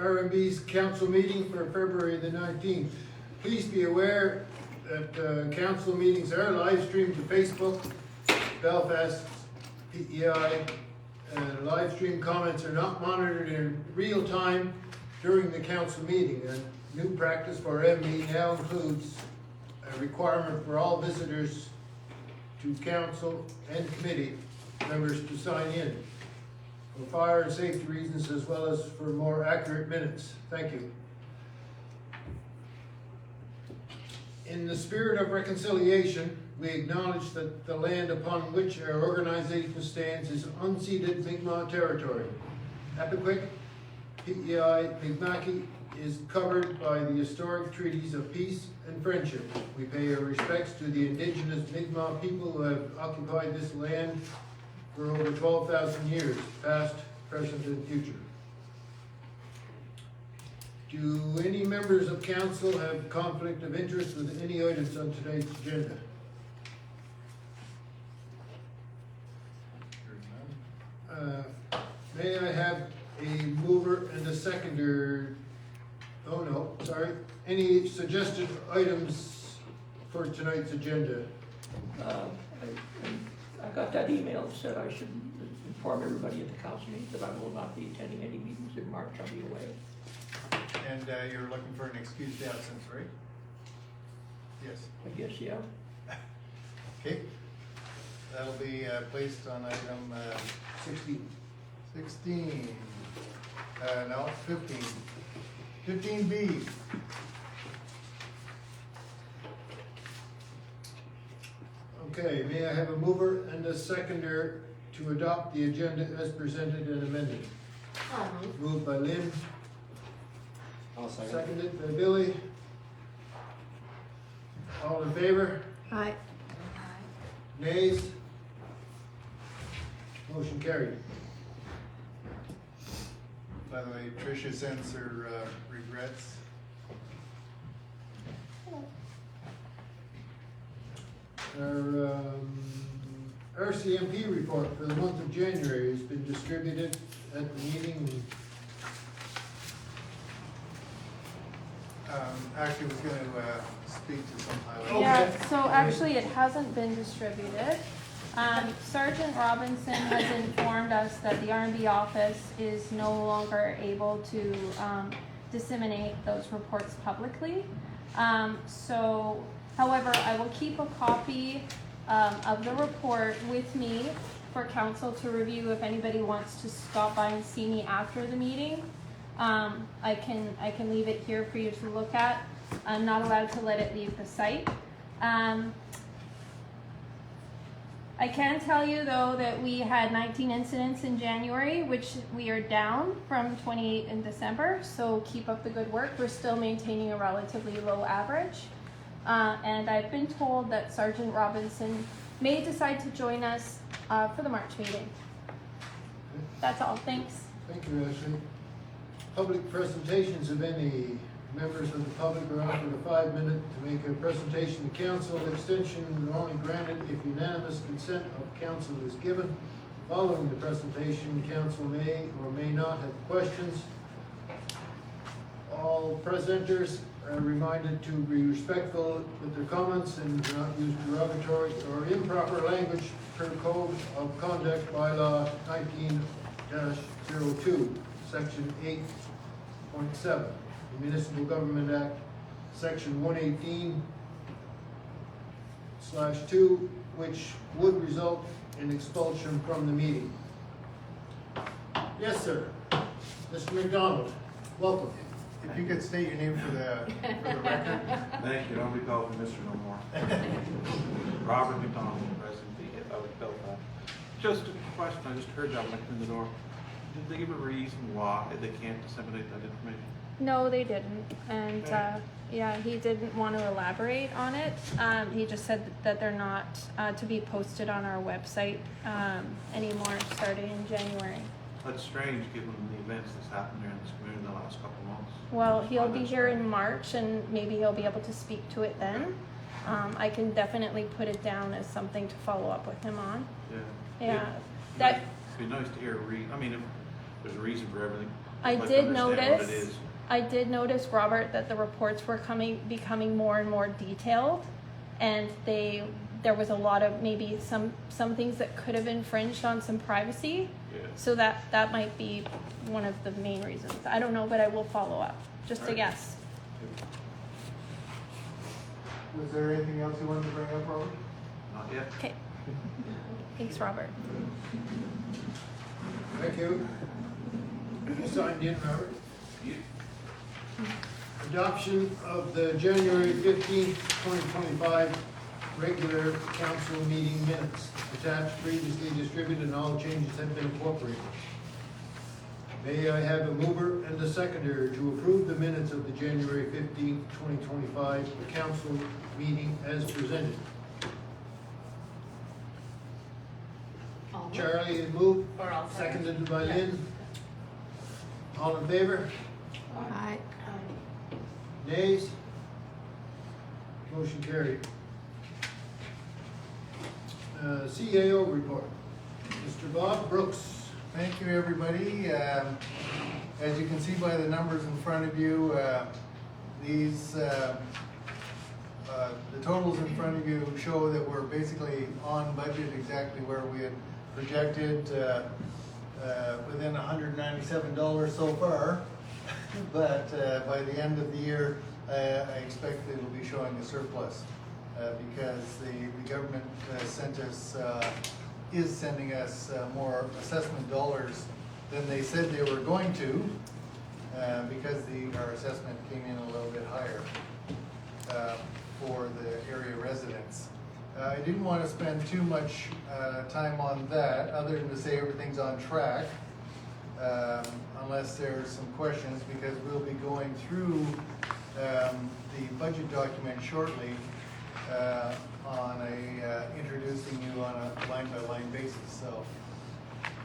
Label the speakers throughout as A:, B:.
A: RMB's council meeting for February the 19th. Please be aware that council meetings are live streamed to Facebook, Belfast, PEI, and live stream comments are not monitored in real time during the council meeting. A new practice for RMB now includes a requirement for all visitors to council and committee members to sign in for fire and safety reasons, as well as for more accurate minutes. Thank you. In the spirit of reconciliation, we acknowledge that the land upon which our organization stands is unceded Mi'kmaq territory. Epiquick, PEI, Mi'kmaqui is covered by the historic treaties of peace and friendship. We pay our respects to the indigenous Mi'kmaq people who have occupied this land for over 12,000 years, past, present, and future. Do any members of council have conflict of interest with any items on today's agenda? May I have a mover and a seconder? Oh no, sorry. Any suggested items for tonight's agenda?
B: I got that email that said I should inform everybody at the council meeting that I will not be attending any meetings in March. I'll be away.
C: And you're looking for an excused absence, right? Yes.
B: I guess, yeah.
C: Okay. That'll be placed on item 16. No, 15. 15B.
A: Okay, may I have a mover and a seconder to adopt the agenda as presented and amended? Moved by Lynn.
D: I'll second.
A: Seconded by Billy. All in favor?
E: Aye.
A: Nays? Motion carried.
C: By the way, Tricia sends her regrets.
A: Our RCMP report for the month of January has been distributed at the meeting.
C: Actually, was going to speak to some highlights.
A: Okay.
E: Yeah, so actually it hasn't been distributed. Sergeant Robinson has informed us that the RMB office is no longer able to disseminate those reports publicly. However, I will keep a copy of the report with me for council to review if anybody wants to stop by and see me after the meeting. I can leave it here for you to look at. I'm not allowed to let it leave the site. I can tell you though that we had 19 incidents in January, which we are down from 28 in December, so keep up the good work. We're still maintaining a relatively low average. And I've been told that Sergeant Robinson may decide to join us for the March meeting. That's all, thanks.
A: Thank you, Ashley. Public presentations of any members of the public are offered a 5-minute to make a presentation to council. Extension is only granted if unanimous consent of council is given. Following the presentation, council may or may not have questions. All presenters are reminded to be respectful with their comments and not use derogatory or improper language per code of conduct bylaw 19-02, section 8.7, the Municipal Government Act, section 118/2, which would result in expulsion from the meeting. Yes, sir. Mr. McDonald, welcome.
C: If you could state your name for the record.
D: Thank you, don't be called Mr. no more. Robert McDonald, President of Belfast. Just a question, I just heard that like in the door. Did they give a reason why they can't disseminate that information?
E: No, they didn't, and yeah, he didn't want to elaborate on it. He just said that they're not to be posted on our website anymore starting in January.
D: That's strange given the events that's happened here in this community in the last couple of months.
E: Well, he'll be here in March and maybe he'll be able to speak to it then. I can definitely put it down as something to follow up with him on.
D: Yeah.
E: Yeah,
D: It'd be nice to hear I mean, if there's a reason for everything,
E: I
D: I'd like to
E: did
D: understand what it
E: notice,
D: is.
E: I did notice, Robert, that the reports were becoming more and more detailed, and there was a lot of maybe some things that could have infringed on some privacy.
D: Yeah.
E: So that might be one of the main reasons. I don't know, but I will follow up. Just a
D: Alright.
E: guess.
C: Was there anything else you wanted to bring up, Robert?
D: Not yet.
E: Okay. Thanks, Robert.
A: Thank you. You signed in, Robert. Adoption of the January 15th, 2025 regular council meeting minutes. Attached, previously distributed, and all changes have been incorporated. May I have a mover and a seconder to approve the minutes of the January 15th, 2025 council meeting as presented? Charlie has moved,
F: Or I'll second.
A: seconded by Lynn. All in favor?
F: Aye.
A: Nays? Motion carried. CAO report. Mr. Bob Brooks.
C: Thank you, everybody. As you can see by the numbers in front of you, the totals in front of you show that we're basically on budget, exactly where we had projected, within $197 so far. But by the end of the year, I expect that it'll be showing a surplus, because the government is sending us more assessment dollars than they said they were going to, because our assessment came in a little bit higher for the area residents. I didn't want to spend too much time on that, other than to say everything's on track, unless there's some questions, because we'll be going through the budget document shortly, introducing you on a line-by-line basis. So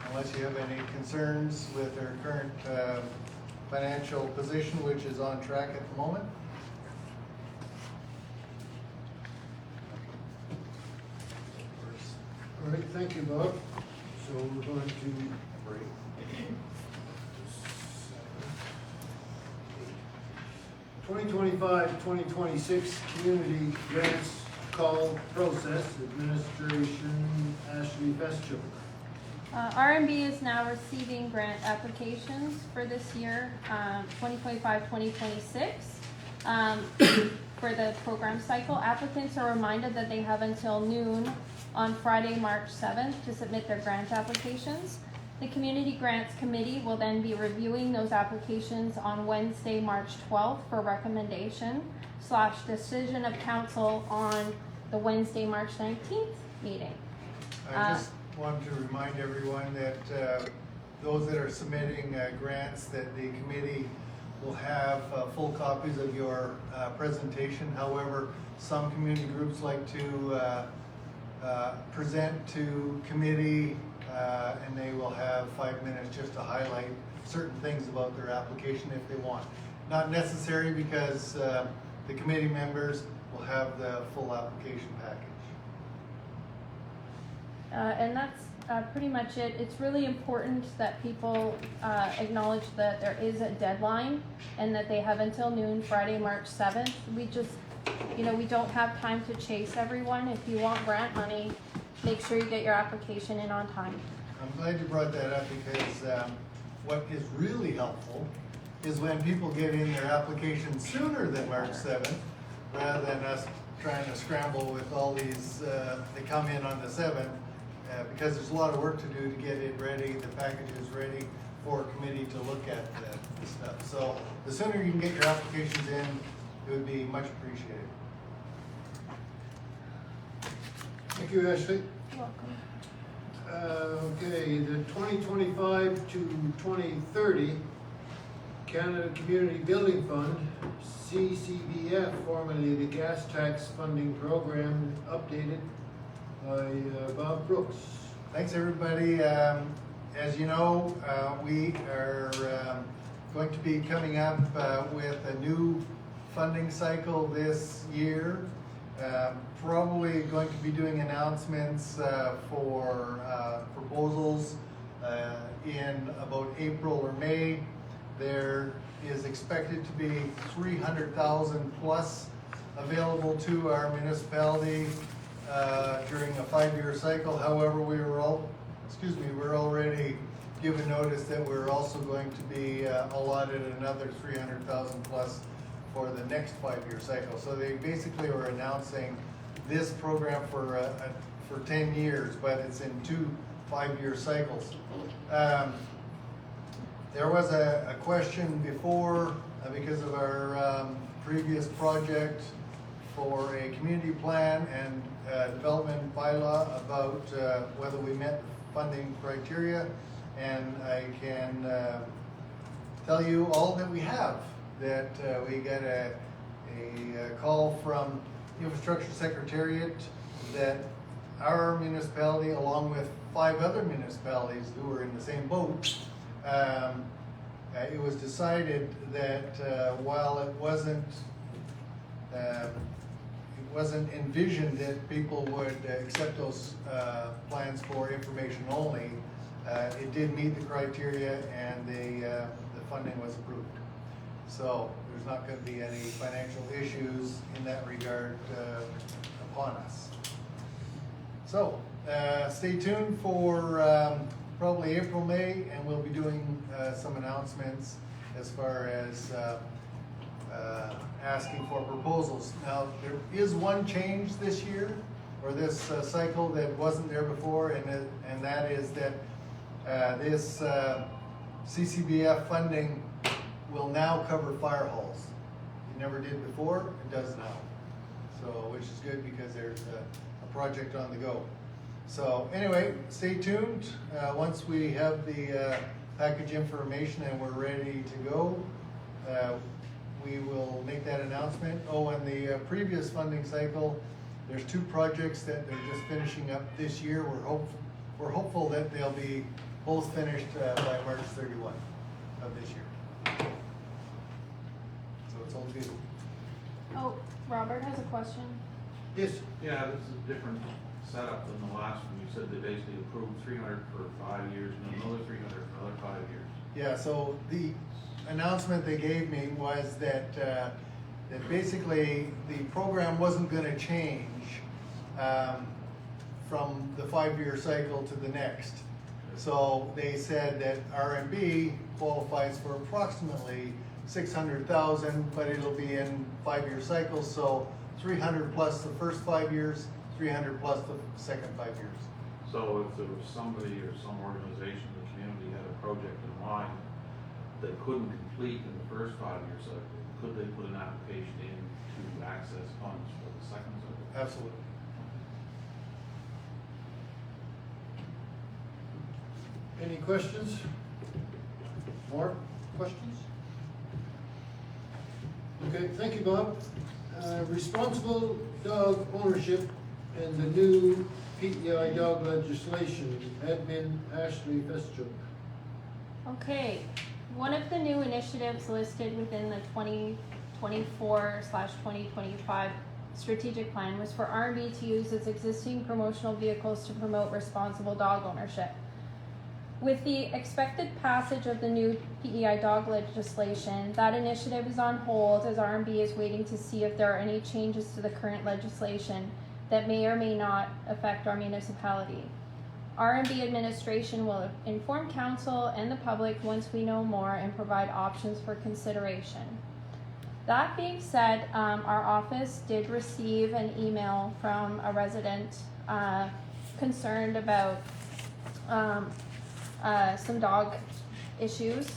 C: unless you have any concerns with our current financial position, which is on track at the moment.
A: All right, thank you, Bob. So we're going to break. 2025-2026 community grants call process administration, Ashley Feschuk.
E: RMB is now receiving grant applications for this year, 2025-2026. For the program cycle, applicants are reminded that they have until noon on Friday, March 7th to submit their grant applications. The Community Grants Committee will then be reviewing those applications on Wednesday, March 12th for recommendation / decision of council on the Wednesday, March 19th meeting.
C: I just wanted to remind everyone that those that are submitting grants, that the committee will have full copies of your presentation. However, some community groups like to present to committee, and they will have 5 minutes just to highlight certain things about their application if they want. Not necessary, because the committee members will have the full application package.
E: And that's pretty much it. It's really important that people acknowledge that there is a deadline and that they have until noon, Friday, March 7th. We just, we don't have time to chase everyone. If you want grant money, make sure you get your application in on time.
C: I'm glad you brought that up, because what is really helpful is when people get in their application sooner than March 7th, rather than us trying to scramble with all these, they come in on the 7th, because there's a lot of work to do to get it ready, the package is ready for committee to look at the stuff. So the sooner you can get your applications in, it would be much appreciated.
A: Thank you, Ashley.
E: You're welcome.
A: Okay, the 2025 to 2030 Canada Community Building Fund, CCBF, formerly the Gas Tax Funding Program, updated by Bob Brooks.
C: Thanks, everybody. As you know, we are going to be coming up with a new funding cycle this year. Probably going to be doing announcements for proposals in about April or May. there is expected to be 300,000 plus available to our municipality during a 5-year cycle. However, we're already given notice that we're also going to be allotted another 300,000 plus for the next 5-year cycle. So they basically were announcing this program for 10 years, but it's in 2 5-year cycles. There was a question before because of our previous project for a community plan and development bylaw about whether we met the funding criteria, and I can tell you all that we have. That we got a call from Infrastructure Secretariat that our municipality, along with 5 other municipalities who were in the same boat, it was decided that while it wasn't envisioned that people would accept those plans for information only, it did meet the criteria, and the funding was approved. So there's not going to be any financial issues in that regard upon us. So stay tuned for probably April, May, and we'll be doing some announcements as far as asking for proposals. Now, there is one change this year, or this cycle, that wasn't there before, and that is that this CCBF funding will now cover fire halls. It never did before, it does now. So, which is good because there's a project on the go. So anyway, stay tuned. Once we have the package information and we're ready to go, we will make that announcement. Oh, and the previous funding cycle, there's 2 projects that they're just finishing up this year. We're hopeful that they'll be both finished by March 31 of this year. So it's all good.
E: Oh, Robert has a question.
A: Yes,
D: Yeah, this is a different setup than the last one. You said they basically approved 300 for 5 years and another 300 for another 5 years.
C: Yeah, so the announcement they gave me was that that basically the program wasn't going to change from the 5-year cycle to the next. So they said that RMB qualifies for approximately 600,000, but it'll be in 5-year cycles. So 300 plus the first 5 years, 300 plus the second 5 years.
D: So if there was somebody or some organization in the community had a project in mind they couldn't complete in the first 5-year cycle, could they put an application in to access funds for the second cycle?
C: Absolutely.
A: any questions? More questions? Okay, thank you, Bob. Responsible dog ownership and the new PEI dog legislation, admin Ashley Feschuk.
E: Okay, one of the new initiatives listed within the 2024/2025 strategic plan was for RMB to use its existing promotional vehicles to promote responsible dog ownership. With the expected passage of the new PEI dog legislation, that initiative is on hold as RMB is waiting to see if there are any changes to the current legislation that may or may not affect our municipality. RMB administration will inform council and the public once we know more and provide options for consideration. That being said, our office did receive an email from a resident concerned about some dog issues.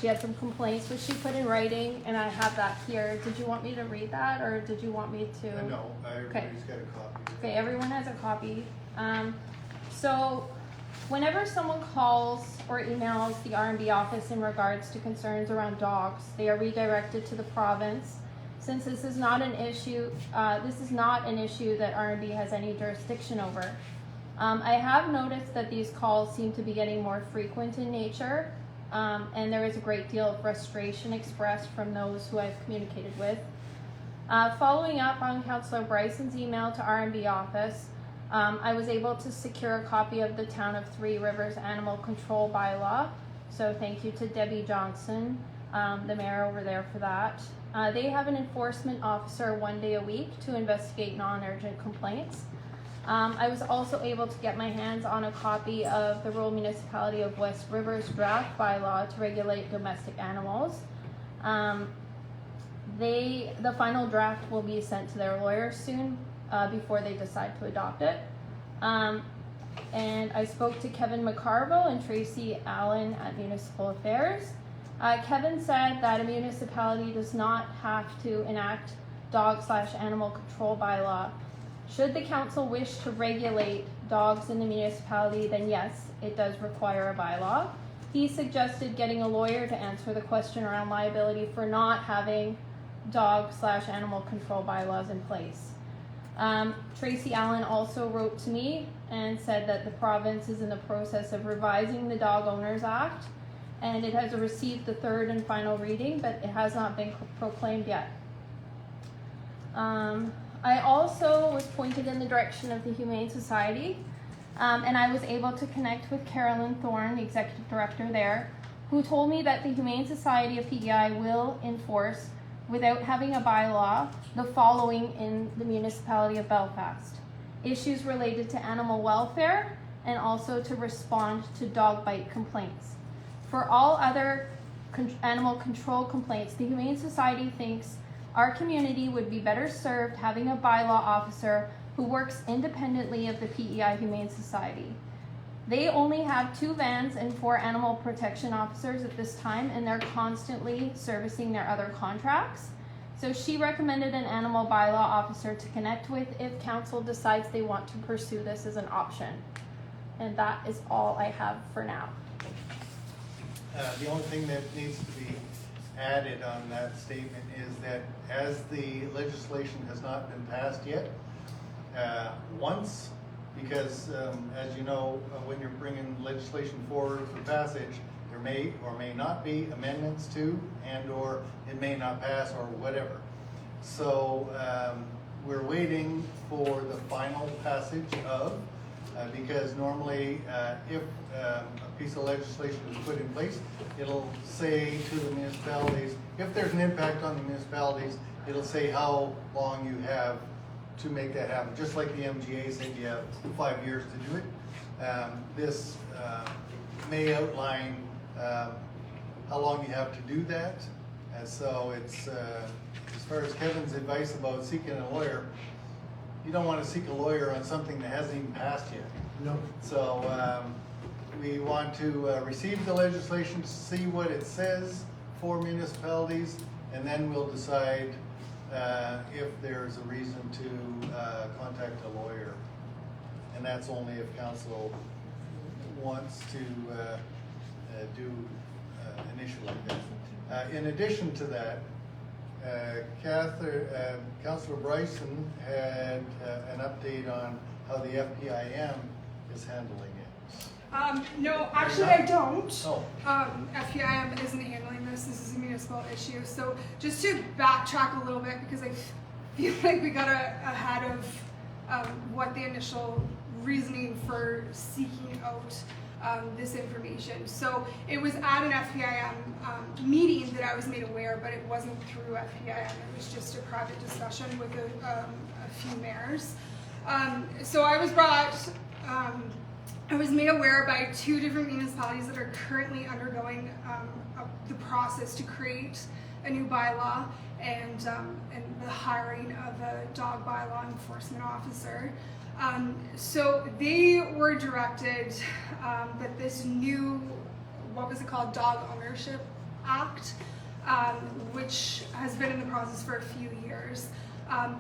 E: She had some complaints, which she put in writing, and I have that here. Did you want me to read that, or did you want me to?
C: No, everybody's got a copy.
E: Okay, everyone has a copy. So whenever someone calls or emails the RMB office in regards to concerns around dogs, they are redirected to the province. Since this is not an issue that RMB has any jurisdiction over. I have noticed that these calls seem to be getting more frequent in nature, and there is a great deal of frustration expressed from those who I've communicated with. Following up on Councillor Bryson's email to RMB office, I was able to secure a copy of the Town of Three Rivers Animal Control Bylaw, So thank you to Debbie Johnson, the mayor over there, for that. They have an enforcement officer 1 day a week to investigate non-urgent complaints. I was also able to get my hands on a copy of the Rural Municipality of West River's draft bylaw to regulate domestic animals. The final draft will be sent to their lawyers soon before they decide to adopt it. And I spoke to Kevin McCarville and Tracy Allen at Municipal Affairs. Kevin said that a municipality does not have to enact dog/animal control bylaw. Should the council wish to regulate dogs in the municipality, then yes, it does require a bylaw. He suggested getting a lawyer to answer the question around liability for not having dog/animal control bylaws in place. Tracy Allen also wrote to me and said that the province is in the process of revising the Dog Owners Act, and it has received the third and final reading, but it has not been proclaimed yet. I also was pointed in the direction of the Humane Society, and I was able to connect with Carolyn Thorne, the executive director there, who told me that the Humane Society of PEI will enforce, without having a bylaw, the following in the municipality of Belfast: issues related to animal welfare, and also to respond to dog bite complaints. For all other animal control complaints, the Humane Society thinks our community would be better served having a bylaw officer who works independently of the PEI Humane Society. They only have 2 vans and 4 animal protection officers at this time, and they're constantly servicing their other contracts. So she recommended an animal bylaw officer to connect with if council decides they want to pursue this as an option. And that is all I have for now.
C: The only thing that needs to be added on that statement is that as the legislation has not been passed yet, because as you know, when you're bringing legislation forward for passage, there may or may not be amendments to, and or it may not pass or whatever. So we're waiting for the final passage of, because normally if a piece of legislation is put in place, it'll say to the municipalities, if there's an impact on the municipalities, it'll say how long you have to make that happen. Just like the MGA said you have 5 years to do it. This may outline how long you have to do that. And so it's, as far as Kevin's advice about seeking a lawyer, you don't want to seek a lawyer on something that hasn't even passed yet.
A: No.
C: So we want to receive the legislation to see what it says for municipalities, and then we'll decide if there's a reason to contact a lawyer. And that's only if council wants to do an issue like that. In addition to that, Councillor Bryson had an update on how the FPIM is handling it.
F: No, actually I don't.
C: Oh.
F: FPIM isn't handling this. This is a municipal issue. So just to backtrack a little bit, because I feel like we got ahead of what the initial reasoning for seeking out this information. So it was at an FPIM meeting that I was made aware, but it wasn't through FPIM. It was just a private discussion with a few mayors. So I was made aware by 2 different municipalities that are currently undergoing the process to create a new bylaw and the hiring of a dog bylaw enforcement officer. So they were directed that this new, what was it called, Dog Ownership Act, which has been in the process for a few years.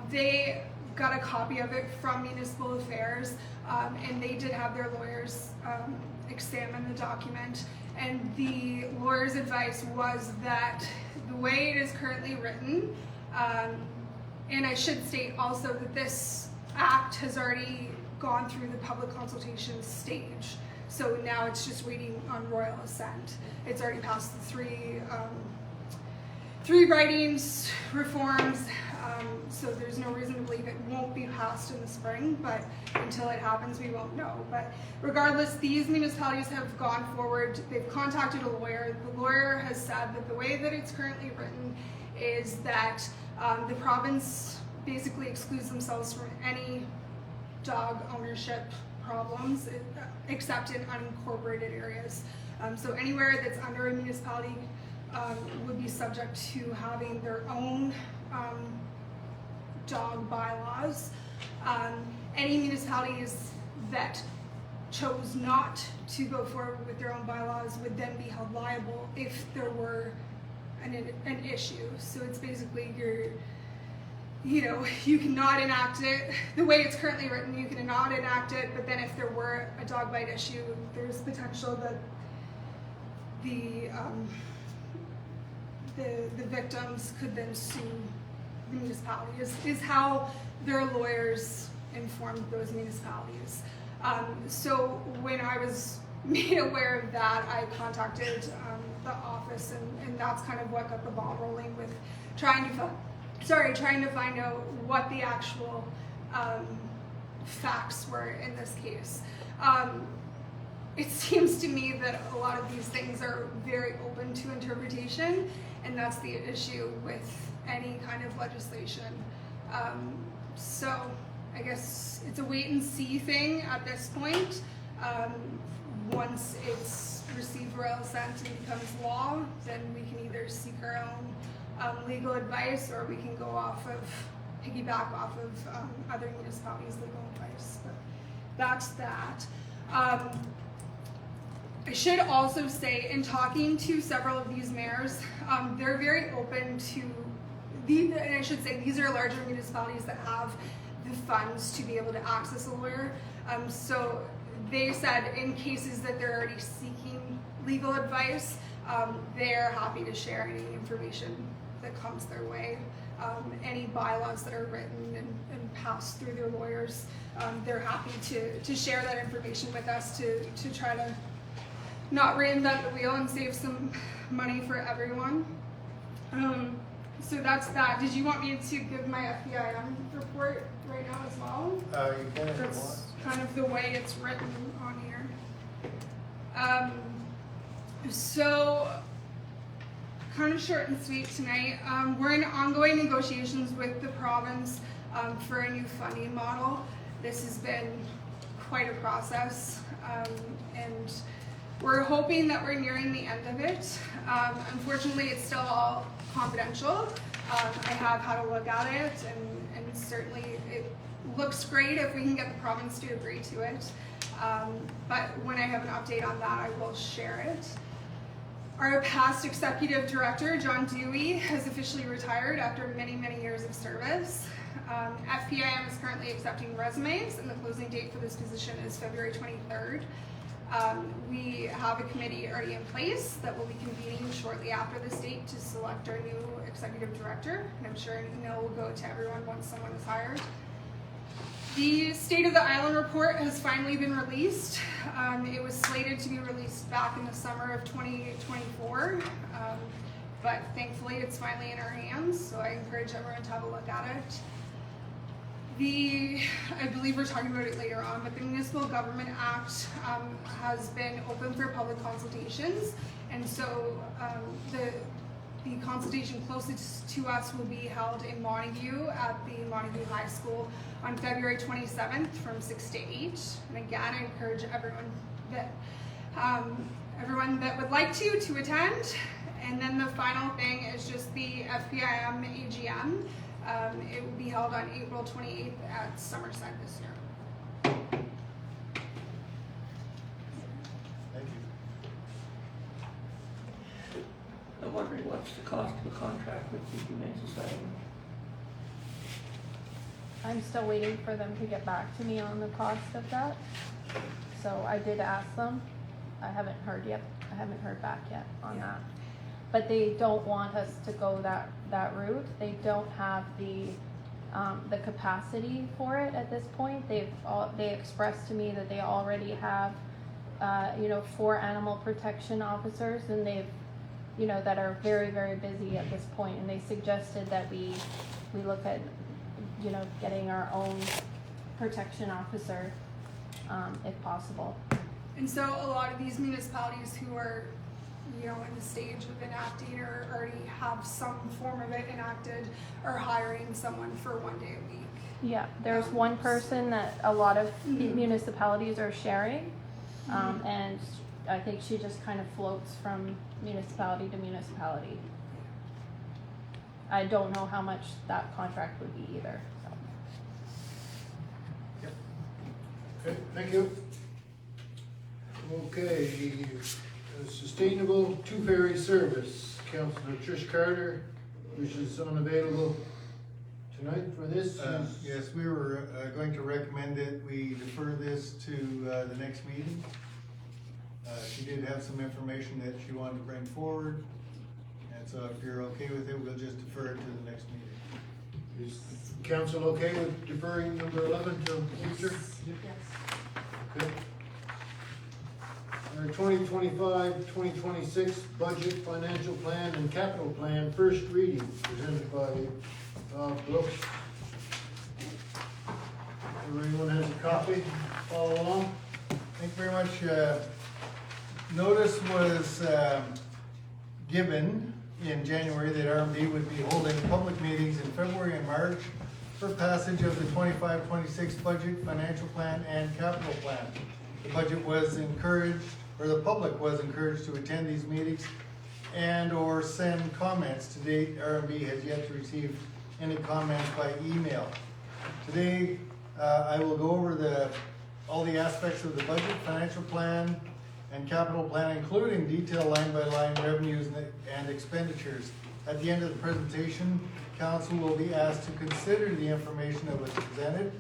F: They got a copy of it from Municipal Affairs, and they did have their lawyers examine the document. And the lawyer's advice was that the way it is currently written, and I should state also that this act has already gone through the public consultation stage. So now it's just waiting on royal assent. It's already passed the three writings, reforms, So there's no reason to believe it won't be passed in the spring, but until it happens, we won't know. But regardless, these municipalities have gone forward. They've contacted a lawyer. The lawyer has said that the way that it's currently written is that the province basically excludes themselves from any dog ownership problems except in unincorporated areas. So anywhere that's under a municipality would be subject to having their own dog bylaws. Any municipalities that chose not to go forward with their own bylaws would then be held liable if there were an issue. So it's basically you cannot enact it the way it's currently written. You cannot enact it, but then if there were a dog bite issue, there's potential that the victims could then sue the municipality. Is how their lawyers informed those municipalities. So when I was made aware of that, I contacted the office, and that's kind of what got the ball rolling with trying to find out what the actual facts were in this case. It seems to me that a lot of these things are very open to interpretation, and that's the issue with any kind of legislation. So I guess it's a wait and see thing at this point. Once it's received royal assent and becomes law, then we can either seek our own legal advice, or we can piggyback off of other municipalities' legal advice. But that's that. I should also say, in talking to several of these mayors, they're very open to and I should say these are larger municipalities that have the funds to be able to access a lawyer. So they said in cases that they're already seeking legal advice, they're happy to share any information that comes their way. Any bylaws that are written and passed through their lawyers, they're happy to share that information with us to try to not reinvent the wheel and save some money for everyone. So that's that. Did you want me to give my FBIM report right now as well?
C: You can if you want.
F: That's kind of the way it's written on here. So, kind of short and sweet tonight. We're in ongoing negotiations with the province for a new funding model. This has been quite a process, and we're hoping that we're nearing the end of it. Unfortunately, it's still all confidential. I have had a look at it, and certainly it looks great if we can get the province to agree to it. But when I have an update on that, I will share it. Our past executive director, John Dewey, has officially retired after many, many years of service. FPIM is currently accepting resumes, and the closing date for this position is February 23rd. We have a committee already in place that will be convening shortly after this date to select our new executive director, and I'm sure an email will go to everyone once someone is hired. The State of the Island report has finally been released. It was slated to be released back in the summer of 2024, but thankfully it's finally in our hands, so I encourage everyone to have a look at it. I believe we're talking about it later on, but the Municipal Government Act has been open for public consultations, and so the consultation closest to us will be held in Montague at the Montague High School on February 27th from 6 to 8. And again, I encourage everyone that would like to attend. And then the final thing is just the FPIM AGM. It will be held on April 28th at Somerset this year.
C: Thank you.
B: I'm wondering what's the cost of the contract with the Humane Society?
E: I'm still waiting for them to get back to me on the cost of that. So I did ask them. I haven't heard back yet on that. But they don't want us to go that route. They don't have the capacity for it at this point. They expressed to me that they already have 4 animal protection officers, and they've that are very, very busy at this point, and they suggested that we we look at, you know, getting our own protection officer, if possible.
F: And so a lot of these municipalities who are, you know, in the stage of enacting or already have some form of it enacted are hiring someone for 1 day a week.
E: Yeah, there's one person that a lot of municipalities are sharing, and I think she just kind of floats from municipality to municipality. I don't know how much that contract would be either, so.
A: Okay, thank you. Okay, sustainable two-ferry service, Councillor Trish Carter, which is unavailable tonight for this.
C: Yes, we were going to recommend that we defer this to the next meeting. She did have some information that she wanted to bring forward, and so if you're okay with it, we'll just defer it to the next meeting.
A: Is council okay with deferring number 11 till future? Okay. Our 2025-2026 budget, financial plan, and capital plan, first reading, presented by Brooks. Everyone has a copy, follow along.
C: Thank you very much. Notice was given in January that RMB would be holding public meetings in February and March for passage of the 25-26 budget, financial plan, and capital plan. The budget was encouraged, or the public was encouraged to attend these meetings and or send comments. To date, RMB has yet to receive any comments by email. Today, I will go over all the aspects of the budget, financial plan, and capital plan, including detailed line-by-line revenues and expenditures. At the end of the presentation, council will be asked to consider the information that was presented,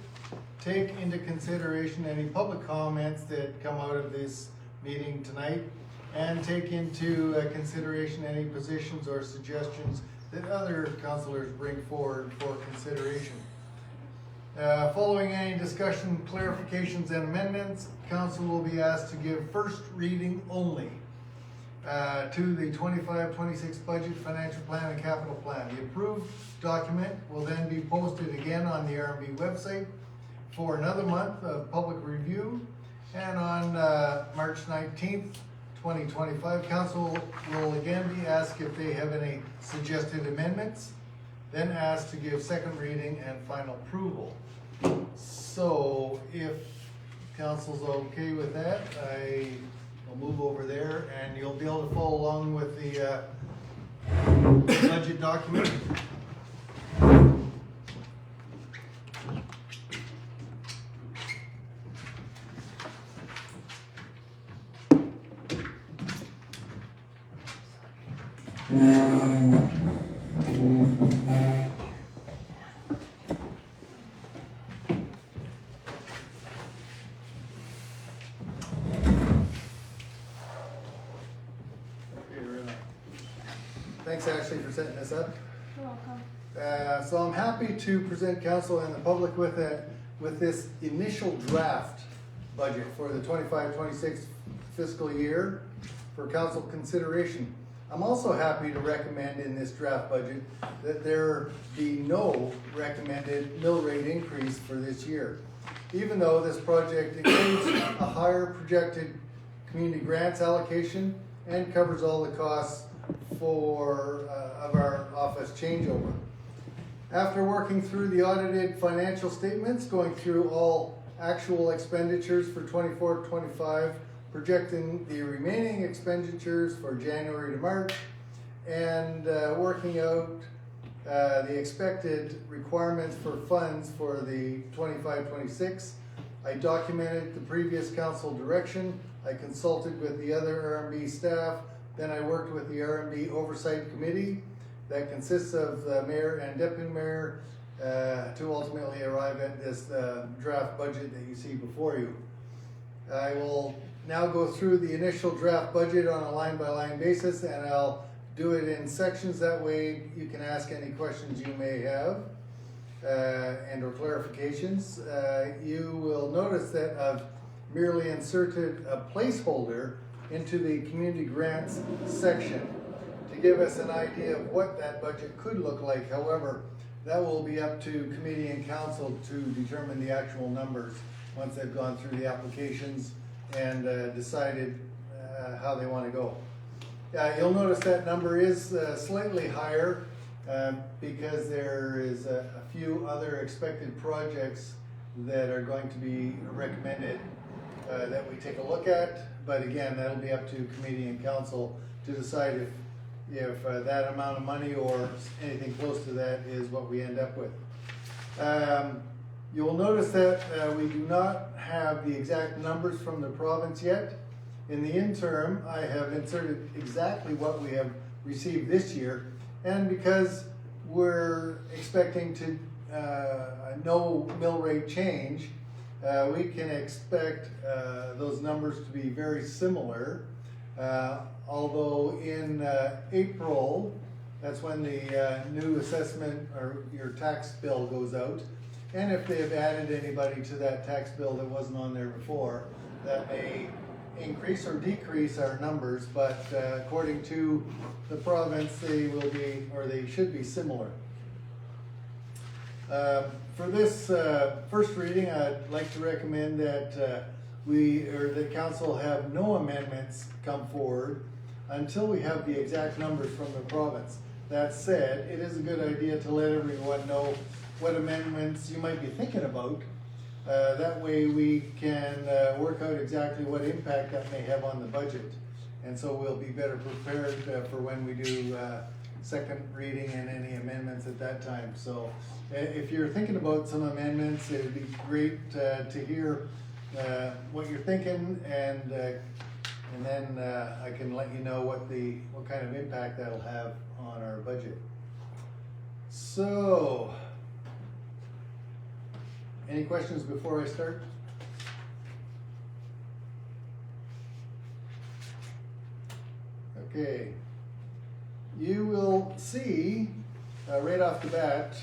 C: take into consideration any public comments that come out of this meeting tonight, and take into consideration any positions or suggestions that other councilors bring forward for consideration. Following any discussion, clarifications, and amendments, council will be asked to give first reading only to the 25-26 budget, financial plan, and capital plan. The approved document will then be posted again on the RMB website for another month of public review, and on March 19th, 2025, council will again be asked if they have any suggested amendments, then asked to give second reading and final approval. So if council's okay with that, I will move over there and you'll be able to follow along with the budget document. Thanks, Ashley, for setting this up.
E: You're welcome.
C: So I'm happy to present council and the public with this initial draft budget for the 25-26 fiscal year for council consideration. I'm also happy to recommend in this draft budget that there be no recommended mill rate increase for this year, even though this project includes a higher projected community grants allocation and covers all the costs of our office changeover. After working through the audited financial statements, going through all actual expenditures for 24-25, projecting the remaining expenditures for January to March, and working out the expected requirements for funds for the 25-26, I documented the previous council direction. I consulted with the other RMB staff. Then I worked with the RMB Oversight Committee that consists of the mayor and deputy mayor to ultimately arrive at this draft budget that you see before you. I will now go through the initial draft budget on a line-by-line basis, and I'll do it in sections. That way you can ask any questions you may have and or clarifications. You will notice that I've merely inserted a placeholder into the community grants section to give us an idea of what that budget could look like. However, that will be up to committee and council to determine the actual numbers once they've gone through the applications and decided how they want to go. You'll notice that number is slightly higher because there is a few other expected projects that are going to be recommended that we take a look at. But again, that'll be up to committee and council to decide if that amount of money or anything close to that is what we end up with. You'll notice that we do not have the exact numbers from the province yet. In the interim, I have inserted exactly what we have received this year, and because we're expecting to no mill rate change, we can expect those numbers to be very similar. Although in April, that's when the new assessment or your tax bill goes out. And if they've added anybody to that tax bill that wasn't on there before, that may increase or decrease our numbers, but according to the province, they will be, or they should be similar. For this first reading, I'd like to recommend that the council have no amendments come forward until we have the exact numbers from the province. That said, it is a good idea to let everyone know what amendments you might be thinking about. That way we can work out exactly what impact that may have on the budget. And so we'll be better prepared for when we do second reading and any amendments at that time. So if you're thinking about some amendments, it would be great to hear what you're thinking, and then I can let you know what kind of impact that'll have on our budget. So, any questions before I start? Okay. You will see right off the bat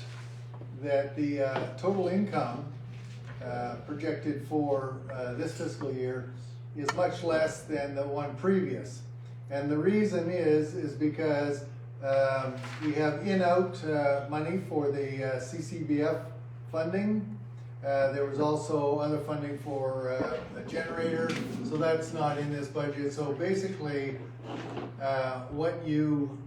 C: that the total income projected for this fiscal year is much less than the one previous. And the reason is because we have in-out money for the CCBF funding. There was also other funding for a generator, so that's not in this budget. So basically, what you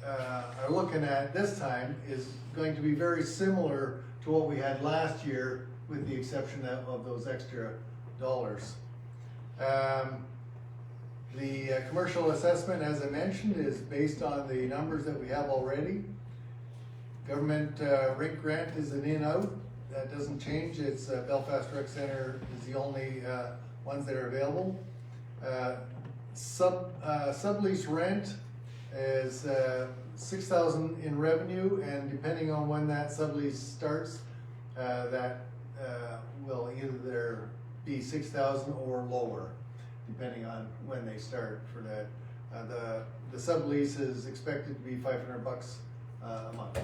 C: are looking at this time is going to be very similar to what we had last year, with the exception of those extra dollars. The commercial assessment, as I mentioned, is based on the numbers that we have already. Government rink grant is an in-out. That doesn't change. It's Belfast Rec Center is the only ones that are available. Sublease rent is $6,000 in revenue, and depending on when that sublease starts, that will either be $6,000 or lower, depending on when they start for that. The sublease is expected to be $500 a month.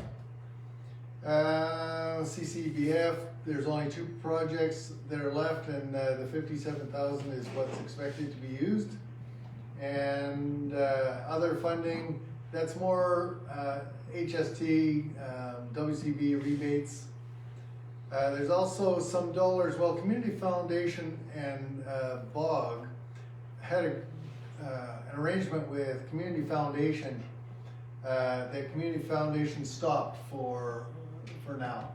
C: CCBF, there's only 2 projects that are left, and the $57,000 is what's expected to be used. And other funding, that's more HST, WCB rebates. There's also some dollars. Well, Community Foundation and BOG had an arrangement with Community Foundation that Community Foundation stopped for now.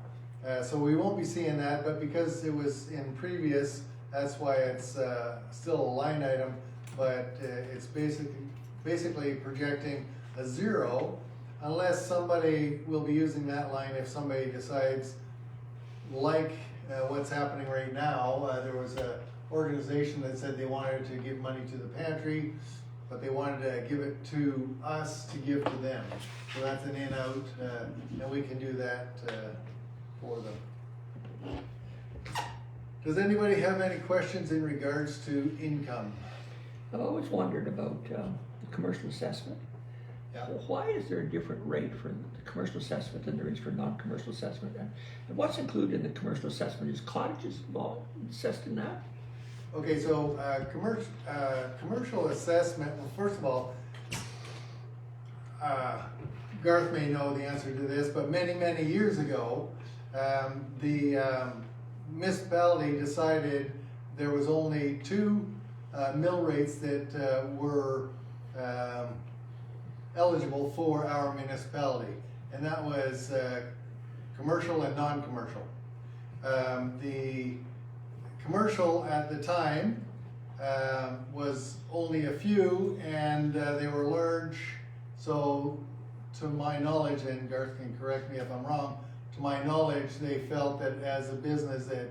C: So we won't be seeing that, but because it was in previous, that's why it's still a line item, but it's basically projecting a 0, unless somebody will be using that line if somebody decides, like what's happening right now. There was an organization that said they wanted to give money to the pantry, but they wanted to give it to us to give to them. So that's an in-out, and we can do that for them. Does anybody have any questions in regards to income?
B: I've always wondered about the commercial assessment.
C: Yeah.
B: Why is there a different rate for the commercial assessment than there is for non-commercial assessment? And what's included in the commercial assessment? Is cottages assessed in that?
C: Okay, so commercial assessment, well, first of all, Garth may know the answer to this, but many, many years ago, the municipality decided there was only two mill rates that were eligible for our municipality, and that was commercial and non-commercial. The commercial at the time was only a few, and they were large, so to my knowledge, and Garth can correct me if I'm wrong, to my knowledge, they felt that as a business that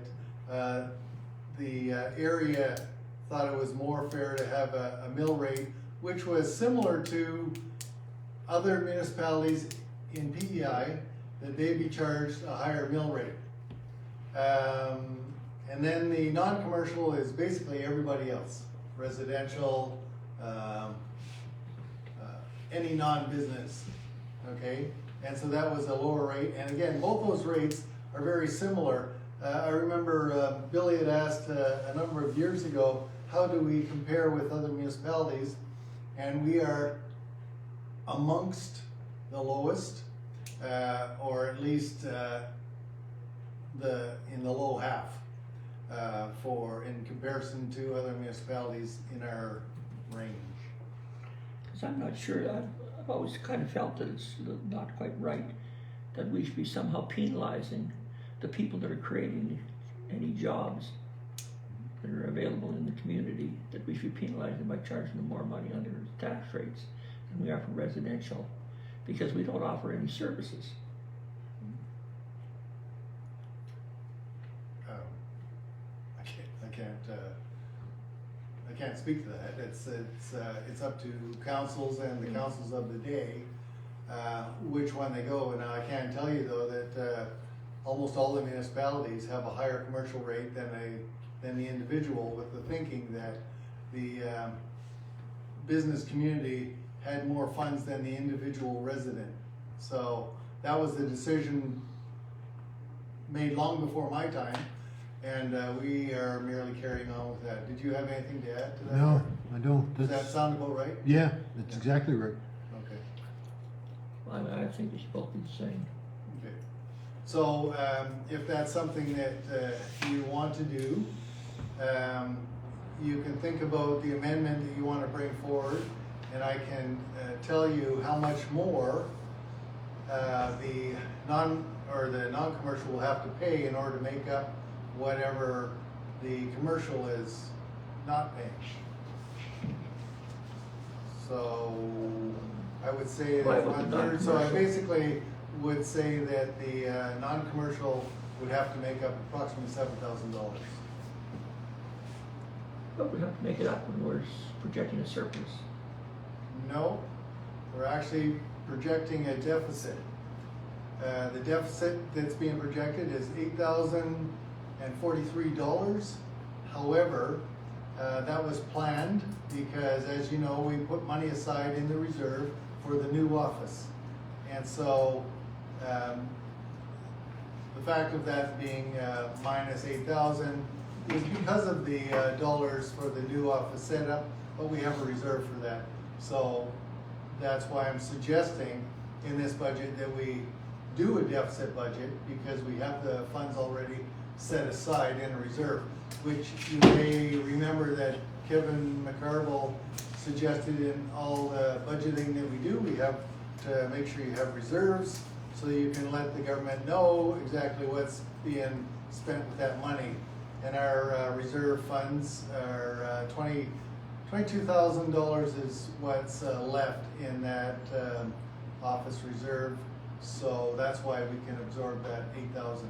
C: the area thought it was more fair to have a mill rate, which was similar to other municipalities in PEI, that they be charged a higher mill rate. And then the non-commercial is basically everybody else, residential, any non-business, okay? And so that was a lower rate, and again, both those rates are very similar. I remember Billy had asked a number of years ago, how do we compare with other municipalities? And we are amongst the lowest, or at least in the low half, in comparison to other municipalities in our range.
B: Because I'm not sure, I've always kind of felt that it's not quite right that we should be somehow penalizing the people that are creating any jobs that are available in the community, that we should penalize them by charging them more money under tax rates than we are for residential, because we don't offer any services.
C: I can't speak to that. It's up to councils and the councils of the day, which one they go. And I can tell you though that almost all the municipalities have a higher commercial rate than the individual, with the thinking that the business community had more funds than the individual resident. So that was the decision made long before my time. And we are merely carrying on with that. Did you have anything to add to that?
A: No, I don't.
C: Does that sound about right?
A: Yeah, that's exactly right.
C: Okay.
B: I think they should both be the same.
C: Okay. So if that's something that you want to do, you can think about the amendment that you want to bring forward, and I can tell you how much more the non-commercial will have to pay in order to make up whatever the commercial is not paying. So I would say that 1/3. So I basically would say that the non-commercial would have to make up approximately $7,000.
B: But we have to make it up when we're projecting a surplus.
C: No, we're actually projecting a deficit. The deficit that's being projected is $8,043. However, that was planned because, as you know, we put money aside in the reserve for the new office. And so the fact of that being minus 8,000 is because of the dollars for the new office setup, but we have a reserve for that. So that's why I'm suggesting in this budget that we do a deficit budget, because we have the funds already set aside in a reserve, which you may remember that Kevin McCarville suggested in all the budgeting that we do. We have to make sure you have reserves so you can let the government know exactly what's being spent with that money. And our reserve funds are $22,000 is what's left in that office reserve. So that's why we can absorb that 8,000.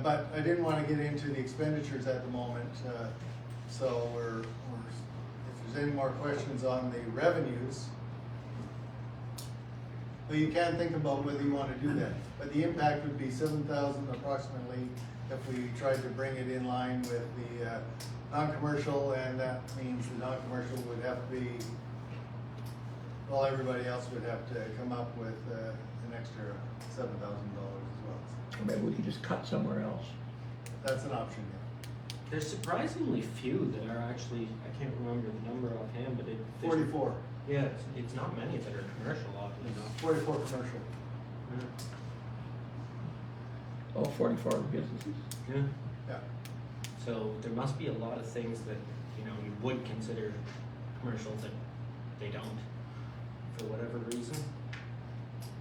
C: But I didn't want to get into the expenditures at the moment. So if there's any more questions on the revenues, but you can think about whether you want to do that. But the impact would be 7,000 approximately if we tried to bring it in line with the non-commercial, and that means the non-commercial would have to be, well, everybody else would have to come up with an extra $7,000 as well.
B: Or maybe we could just cut somewhere else.
C: That's an option, yeah.
G: There's surprisingly few that are actually, I can't remember the number offhand, but
C: 44.
G: Yeah, it's not many that are commercial, oddly enough.
C: 44 commercial.
B: Oh, 44 businesses.
G: Yeah.
C: Yeah.
G: So there must be a lot of things that, you know, you would consider commercial that they don't, for whatever reason.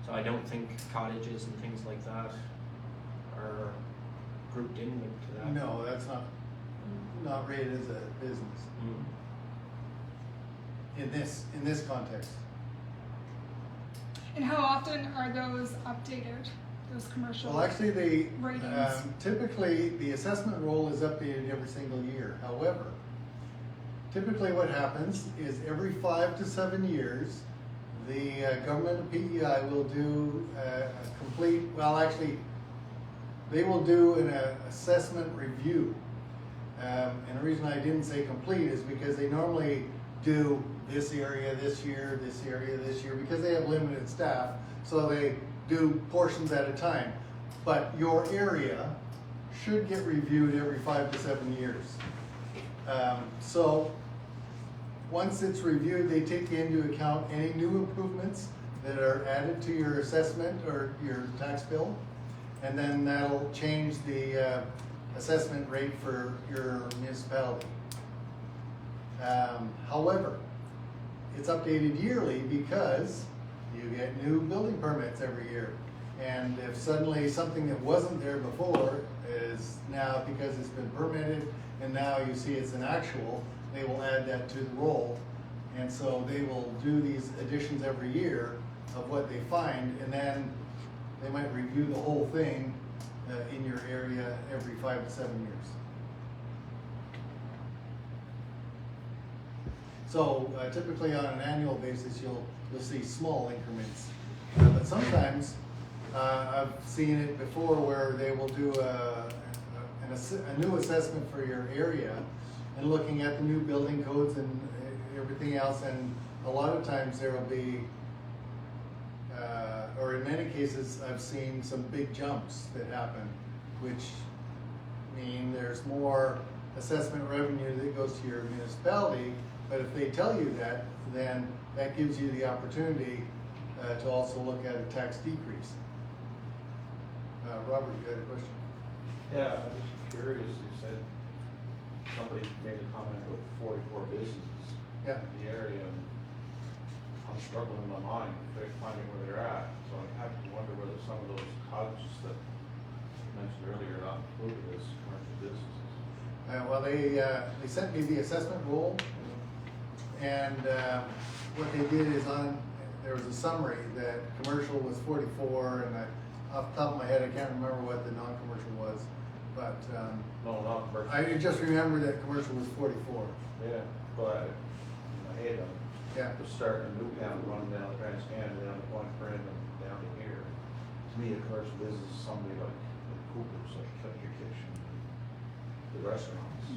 G: So I don't think cottages and things like that are grouped in with that.
C: No, that's not rated as a business in this context.
F: And how often are those updated, those commercial?
C: Well, actually,
F: ratings?
C: typically the assessment roll is updated every single year. However, typically what happens is every 5 to 7 years, the government of PEI will do a complete, well, actually, they will do an assessment review. And the reason I didn't say complete is because they normally do this area this year, this area this year, because they have limited staff, so they do portions at a time. But your area should get reviewed every 5 to 7 years. So once it's reviewed, they take into account any new improvements that are added to your assessment or your tax bill, and then that'll change the assessment rate for your municipality. However, it's updated yearly because you get new building permits every year. And if suddenly something that wasn't there before is now, because it's been permitted and now you see it's an actual, they will add that to the roll. And so they will do these additions every year of what they find, and then they might review the whole thing in your area every 5 to 7 years. So typically on an annual basis, you'll see small increments. But sometimes I've seen it before where they will do a new assessment for your area and looking at the new building codes and everything else. And a lot of times there will be, or in many cases, I've seen some big jumps that happen, which mean there's more assessment revenue that goes to your municipality. But if they tell you that, then that gives you the opportunity to also look at a tax decrease. Robert, you had a question?
D: Yeah, I'm just curious, you said somebody made a comment about 44 businesses
C: Yeah.
D: in the area, and I'm struggling in my mind finding where they're at, so I have to wonder whether some of those cottages that you mentioned earlier are not included as commercial businesses.
C: Well, they sent me the assessment roll, and what they did is there was a summary that commercial was 44, and off the top of my head, I can't remember what the non-commercial was, but
D: No, not commercial.
C: I just remember that commercial was 44.
D: Yeah, but in my head, I'm
C: Yeah.
D: just starting a new town, running down the Trans-Canada, down to Point Friend, and down to here. To me, a commercial business is somebody like the Coopers, like Country Kitchen, the restaurants.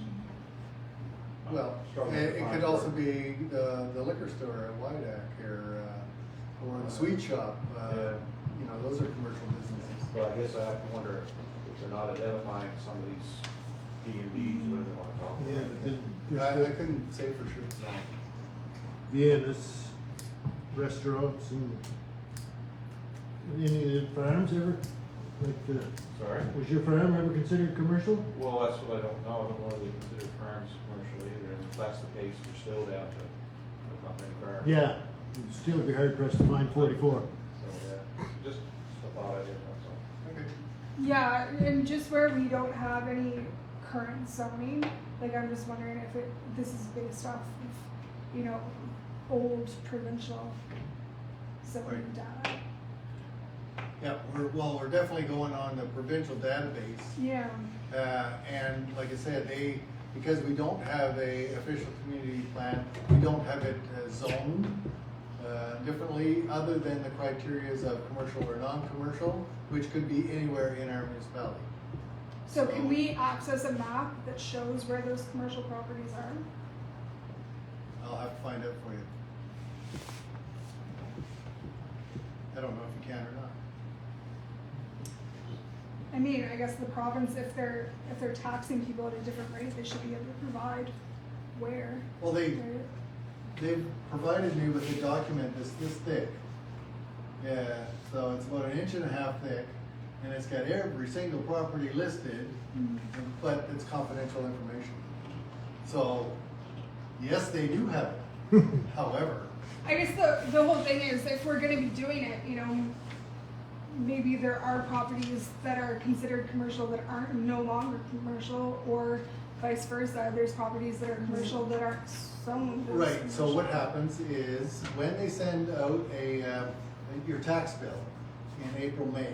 C: Well, it could also be the liquor store at Wyandotte or the sweet shop.
D: Yeah.
C: You know, those are commercial businesses.
D: But I guess I have to wonder if they're not identifying some of these B&Bs, whatever they want to call them.
A: Yeah, but then
C: I couldn't say for sure.
A: Vienna's, restaurants, and any of the farms ever? Like,
D: Sorry?
A: was your farm ever considered commercial?
D: Well, that's what I don't know. I don't know whether they consider farms commercial either, and if that's the case, we're still down to not many farms.
A: Yeah, you'd still be hard pressed to find 44.
D: So, yeah, just a thought I did, that's all.
C: Okay.
F: Yeah, and just where we don't have any current zoning, like I'm just wondering if this is based off of, you know, old provincial zoning
C: Right.
F: data.
C: Yeah, we're definitely going on the provincial database.
F: Yeah.
C: And like I said, because we don't have a official community plan, we don't have it zoned differently other than the criterias of commercial or non-commercial, which could be anywhere in our municipality.
F: So can we access a map that shows where those commercial properties are?
C: I'll have to find out for you. I don't know if you can or not.
F: I mean, I guess the province, if they're taxing people at a different rate, they should be able to provide where.
C: Well, they
F: right?
C: they've provided me with a document that's this thick. Yeah, so it's about 1.5 inches thick, and it's got every single property listed, but it's confidential information. So, yes, they do have it. However,
F: I guess the whole thing is, if we're gonna be doing it, you know, maybe there are properties that are considered commercial that aren't no longer commercial, or vice versa. There's properties that are commercial that aren't zoned as
C: right, so
F: commercial.
C: what happens is when they send out your tax bill in April, May,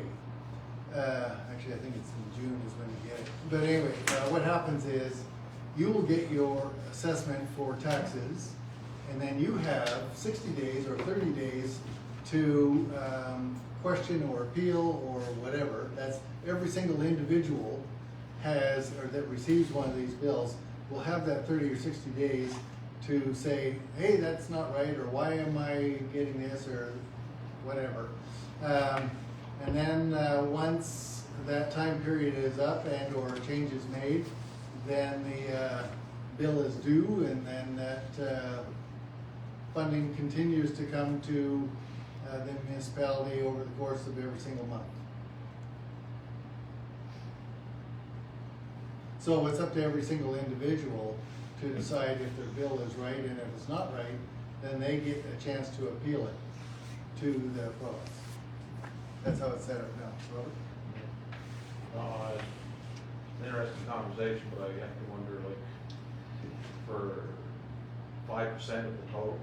C: actually I think it's in June is when you get it. But anyway, what happens is you will get your assessment for taxes, and then you have 60 days or 30 days to question or appeal or whatever. That's every single individual has, or that receives one of these bills, will have that 30 or 60 days to say, hey, that's not right, or why am I getting this, or whatever. And then once that time period is up and or change is made, then the bill is due, and then that funding continues to come to the municipality over the course of every single month. So it's up to every single individual to decide if their bill is right, and if it's not right, then they get a chance to appeal it to the province. That's how it's set up now. Robert?
D: It's an interesting conversation, but I have to wonder, like, for 5% of the total,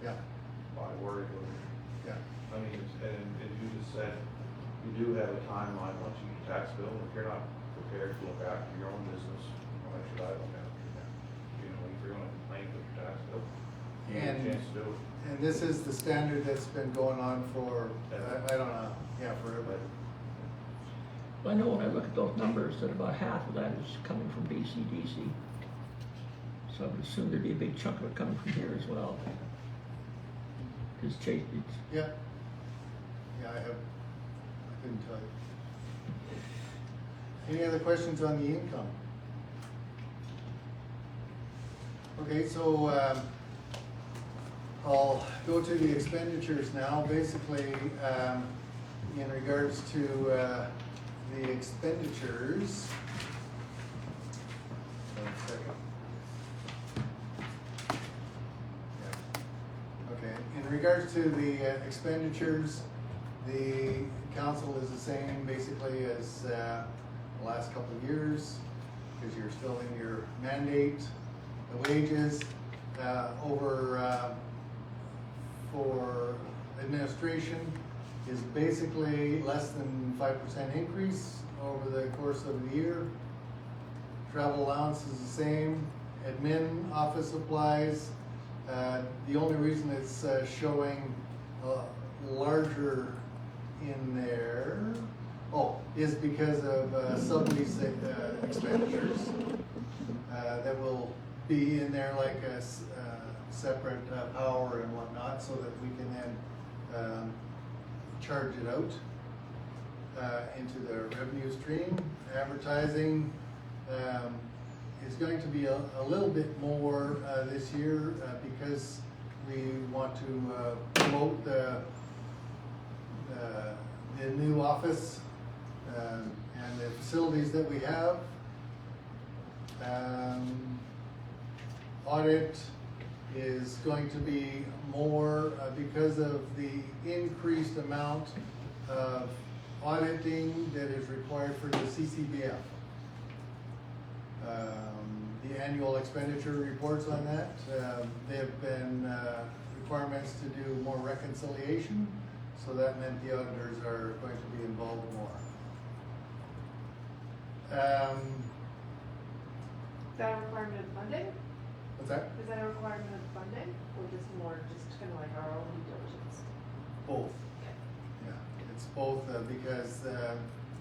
C: Yeah,
D: why worry about it?
C: yeah.
D: I mean, and as you just said, you do have a timeline once you get your tax bill, and if you're not prepared to look after your own business, why should I look after it? You know, if you're gonna complain about your tax bill, you get a chance to do it.
C: And this is the standard that's been going on for, I don't know, yeah, forever.
B: I know when I look at those numbers that about half of that is coming from BCDC. So I would assume there'd be a big chunk of it coming from here as well. Because Chase, it's,
C: Yeah. Yeah, I couldn't tell you. Any other questions on the income? Okay, so I'll go to the expenditures now. Basically, in regards to the expenditures. One second. Yeah. Okay, in regards to the expenditures, the council is the same basically as the last couple of years, because you're still in your mandate. The wages for administration is basically less than 5% increase over the course of the year. Travel allowance is the same. Admin office supplies, the only reason it's showing larger in there, is because of sublease expenditures that will be in there, like a separate power and whatnot, so that we can then charge it out into the revenue stream. Advertising is going to be a little bit more this year because we want to promote the new office and the facilities that we have. Audit is going to be more because of the increased amount of auditing that is required for the CCBF. The annual expenditure reports on that, there have been requirements to do more reconciliation, so that meant the auditors are going to be involved more.
H: Is that a requirement of funding?
C: What's that?
H: Is that a requirement of funding, or just more, just kind of like our own due diligence?
C: Both. Yeah, it's both because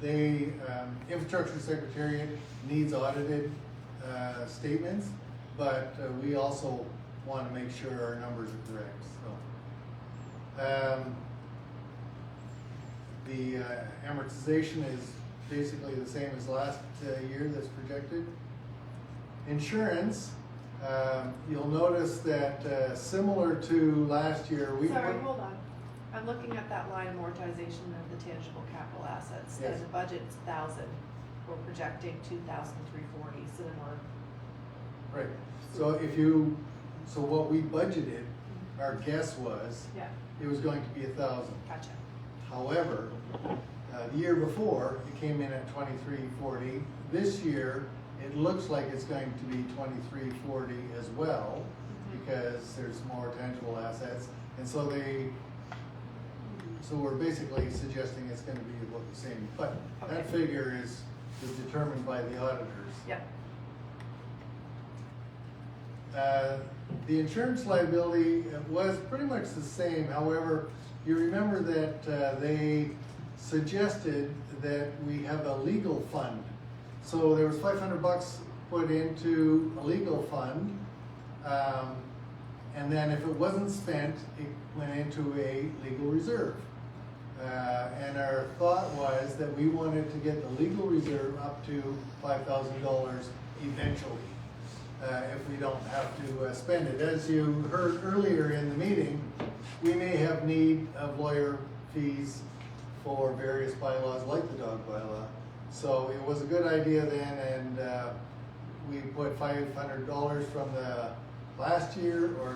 C: they, Infrastructure Secretariat needs audited statements, but we also want to make sure our numbers are correct, so. The amortization is basically the same as last year that's projected. Insurance You'll notice that similar to last year, we
H: Sorry,
C: put,
H: hold on. I'm looking at that line amortization of the tangible capital assets.
C: Yes.
H: And the budget's 1,000. We're projecting 2,340, so then we're,
C: right, so what we budgeted, our guess was,
H: yeah,
C: it was going to be 1,000.
H: gotcha.
C: However, the year before, it came in at 2340. This year, it looks like it's going to be 2340 as well, because there's more tangible assets. And so we're basically suggesting it's gonna be about the same, but that
H: Okay.
C: figure is determined by the auditors.
H: Yep.
C: The insurance liability was pretty much the same. However, you remember that they suggested that we have a legal fund. So there was $500 put into a legal fund, and then if it wasn't spent, it went into a legal reserve. And our thought was that we wanted to get the legal reserve up to $5,000 eventually, if we don't have to spend it. As you heard earlier in the meeting, we may have need of lawyer fees for various bylaws like the dog bylaw. So it was a good idea then, and we put $500 from the last year or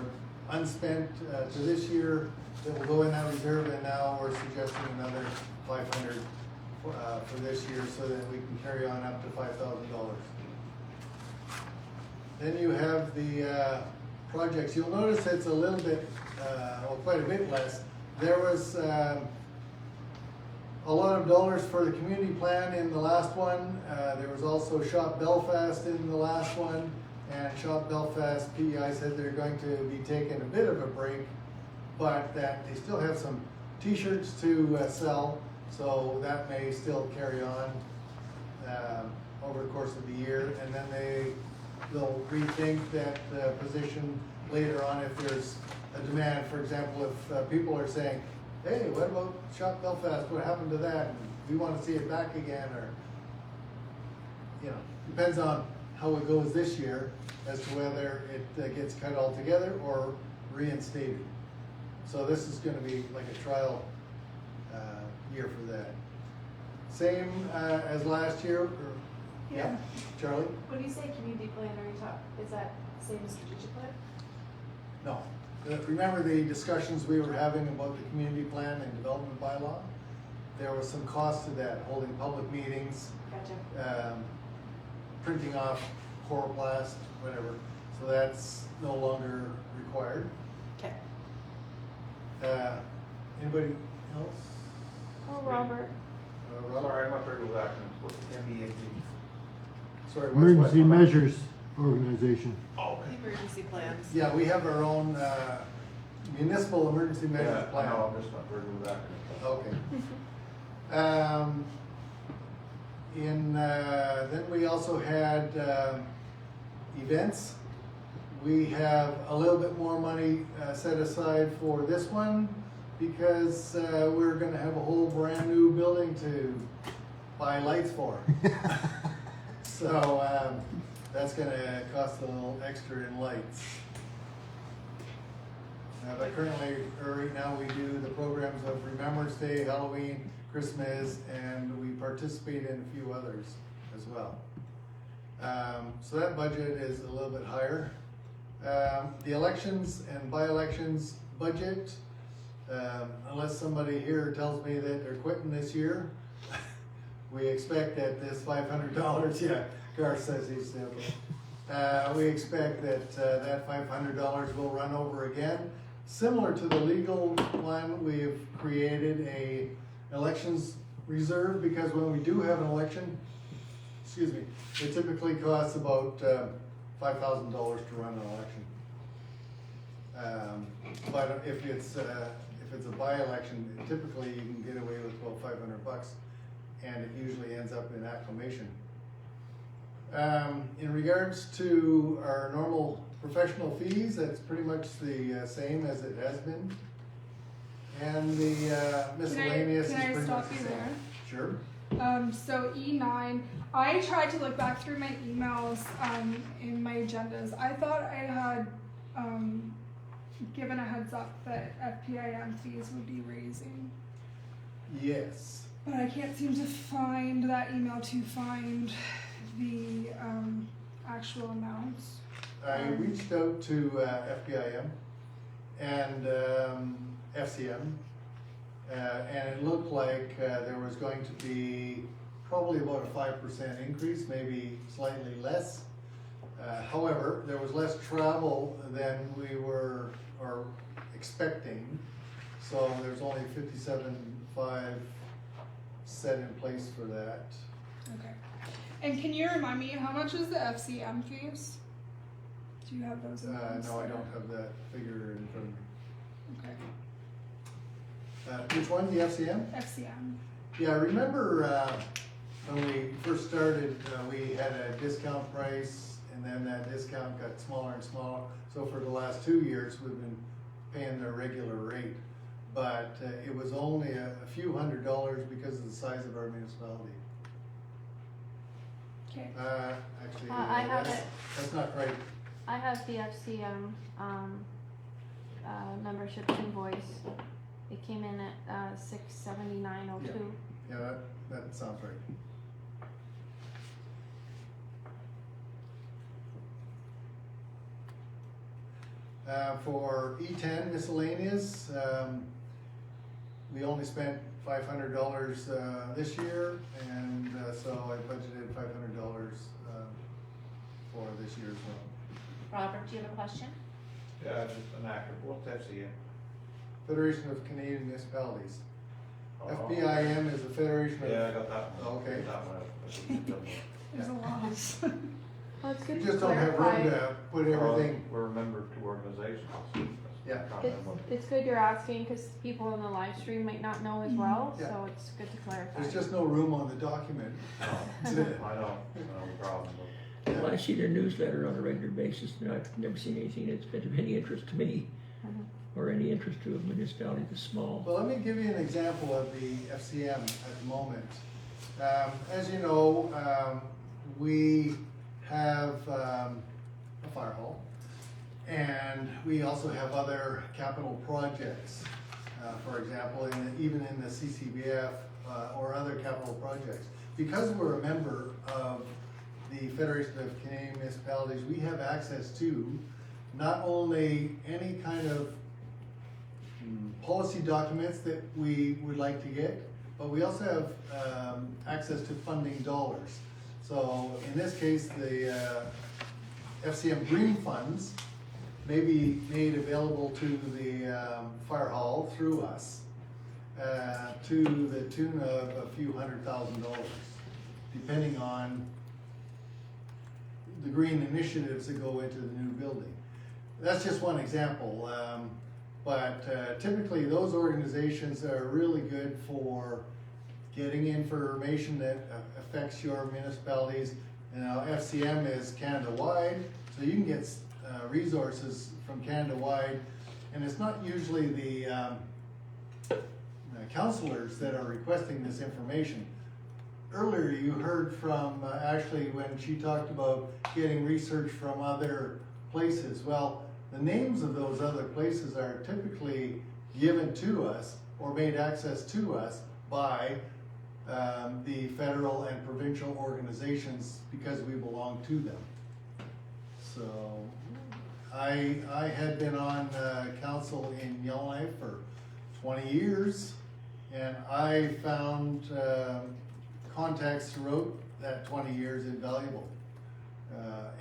C: unspent to this year that will go in that reserve, and now we're suggesting another 500 for this year so that we can carry on up to $5,000. Then you have the projects. You'll notice it's a little bit, well, quite a bit less. There was a lot of dollars for the community plan in the last one. There was also Shop Belfast in the last one, and Shop Belfast PEI said they're going to be taking a bit of a break, but that they still have some t-shirts to sell, so that may still carry on over the course of the year. And then they'll rethink that position later on if there's a demand. For example, if people are saying, hey, what about Shop Belfast? What happened to that? And we want to see it back again, or, you know, depends on how it goes this year as to whether it gets cut altogether or reinstated. So this is going to be like a trial year for that. Same as last year. Yeah, Charlie?
H: When you say community plan, are you talking, is that same as strategic plan?
C: No. Remember the discussions we were having about the community plan and development bylaw? There was some cost to that, holding public meetings,
H: Gotcha.
C: printing off coroplast, whatever. So that's no longer required.
H: Okay.
C: Anybody else?
E: Oh, Robert.
C: Robert?
D: Sorry, I'm not very good with acronyms, but MBAP.
C: Sorry, what's
A: Emergency
C: what?
A: Measures Organization.
D: Oh,
H: Emergency plans.
C: Yeah, we have our own municipal emergency measures
D: yeah, I
C: plan.
D: know, I'm just not very good with acronyms.
C: Okay. Then we also had events. We have a little bit more money set aside for this one because we're gonna have a whole brand new building to buy lights for. So that's gonna cost a little extra in lights. But currently, or right now, we do the programs of Remembrance Day, Halloween, Christmas, and we participate in a few others as well. So that budget is a little bit higher. The elections and by-elections budget, unless somebody here tells me that they're quitting this year, we expect that this $500, yeah, Gar says he's still. We expect that that $500 will run over again. Similar to the legal one, we've created a elections reserve because when we do have an election, excuse me, it typically costs about $5,000 to run an election. But if it's a by-election, typically you can get away with about $500, and it usually ends up in acclamation. In regards to our normal professional fees, that's pretty much the same as it has been. And the miscellaneous is
E: Can I
C: pretty
E: stop
C: much the
E: you
C: same.
E: there?
C: Sure.
F: So E9, I tried to look back through my emails in my agendas. I thought I had given a heads up that FPIM fees would be raising,
C: Yes.
F: but I can't seem to find that email to find the actual amounts.
C: I reached out to FPIM and FCM, and it looked like there was going to be probably about a 5% increase, maybe slightly less. However, there was less travel than we were expecting, so there's only 57.5 set in place for that.
F: Okay. And can you remind me, how much is the FCM fees? Do you have those in place
C: No, I
F: there?
C: don't have that figure in front of me.
F: Okay.
C: Which one, the FCM?
F: FCM.
C: Yeah, I remember when we first started, we had a discount price, and then that discount got smaller and smaller. So for the last 2 years, we've been paying their regular rate. But it was only a few $100s because of the size of our municipality.
F: Okay.
C: Actually,
E: I have it.
C: that's not right.
E: I have the FCM membership invoice. It came in at $679.02.
C: Yeah, that sounds right. For E10 miscellaneous, we only spent $500 this year, and so I budgeted $500 for this year as well.
H: Robert, do you have a question?
D: Yeah, just an actor, what's FCM?
C: Federation of Canadian Municipalities.
D: Oh.
C: FBIM is a federation of.
D: Yeah, I got that one.
C: Okay.
D: That one.
F: There's a lot.
E: Well, it's good
C: We
E: to
C: just don't have
E: clarify.
C: room to put everything.
D: We're a member of 2 organizations.
C: Yeah.
E: It's good you're asking because people in the live stream might not know as well,
C: Yeah.
E: so it's good to clarify.
C: There's just no room on the document.
D: I know, no problem.
B: Well, I see their newsletter on a regular basis, and I've never seen anything that's been of any interest to me, or any interest to a municipality this small.
C: Well, let me give you an example of the FCM at the moment. As you know, we have a fire hall, and we also have other capital projects. For example, even in the CCBF or other capital projects. Because we're a member of the Federation of Canadian Municipalities, we have access to not only any kind of policy documents that we would like to get, but we also have access to funding dollars. So in this case, the FCM green funds may be made available to the fire hall through us to the tune of a few $100,000, depending on the green initiatives that go into the new building. That's just one example, but typically those organizations are really good for getting information that affects your municipalities. Now, FCM is Canada-wide, so you can get resources from Canada-wide, and it's not usually the councilors that are requesting this information. Earlier, you heard from Ashley when she talked about getting research from other places. Well, the names of those other places are typically given to us or made access to us by the federal and provincial organizations because we belong to them. So I had been on council in Yellowknife for 20 years, and I found contacts throughout that 20 years invaluable.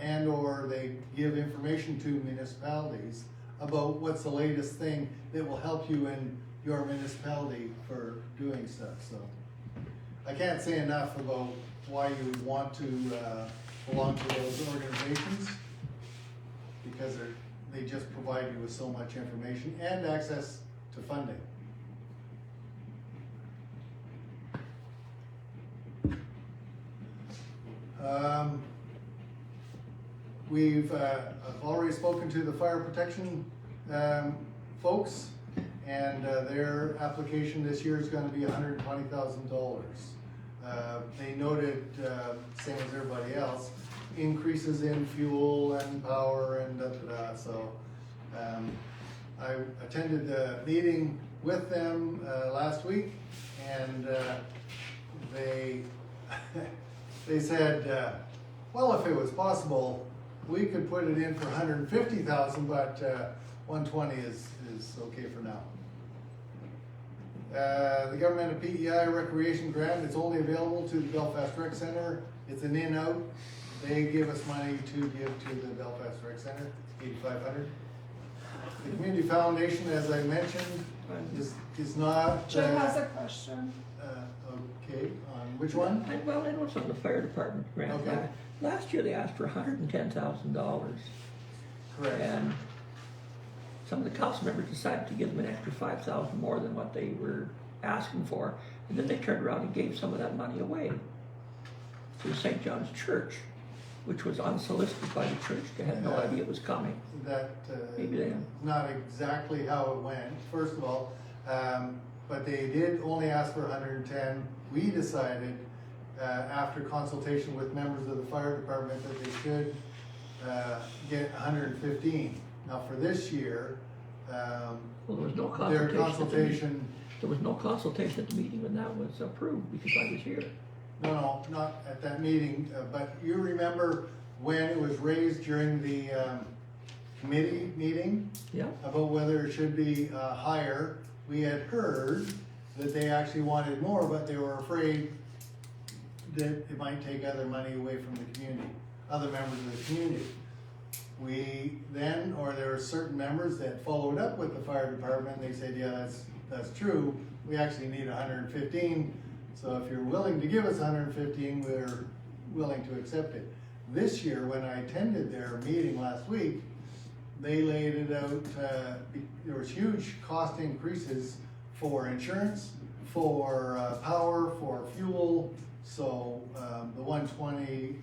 C: And or they give information to municipalities about what's the latest thing that will help you in your municipality for doing stuff. So I can't say enough about why you would want to belong to those organizations, because they just provide you with so much information and access to funding. I've already spoken to the fire protection folks, and their application this year is going to be $120,000. They noted, same as everybody else, increases in fuel and power and da-da-da, so. I attended the meeting with them, last week, and, they, they said, well, if it was possible, we could put it in for 150,000, but, 120 is okay for now. The government of PEI recreation grant, it's only available to the Belfast Rec Center. It's an in-out. They give us money to give to the Belfast Rec Center, $8,500. The Community Foundation, as I mentioned, is not.
F: Jim has a question.
C: Okay, on which one?
B: Well, it was on the fire department grant.
C: Okay.
B: Last year they asked for $110,000.
C: Correct.
B: And some of the council members decided to give them an extra $5,000 more than what they were asking for. And then they turned around and gave some of that money away to the St. John's Church, which was unsolicited by the church. They had no idea it was coming.
C: That,
B: Maybe they have.
C: not exactly how it went, first of all, but they did only ask for 110. We decided, after consultation with members of the fire department, that they should, get 115. Now for this year,
B: Well, there was no
C: their
B: consultation.
C: consultation,
B: There was no consultation at the meeting when that was approved because I was here.
C: no, not at that meeting, but you remember when it was raised during the, committee meeting?
B: Yeah.
C: About whether it should be higher. We had heard that they actually wanted more, but they were afraid that it might take other money away from the community, other members of the community. We then, or there were certain members that followed up with the fire department, they said, yeah, that's true, we actually need 115, so if you're willing to give us 115, we're willing to accept it. This year, when I attended their meeting last week, they laid it out, there was huge cost increases for insurance, for power, for fuel, so the 120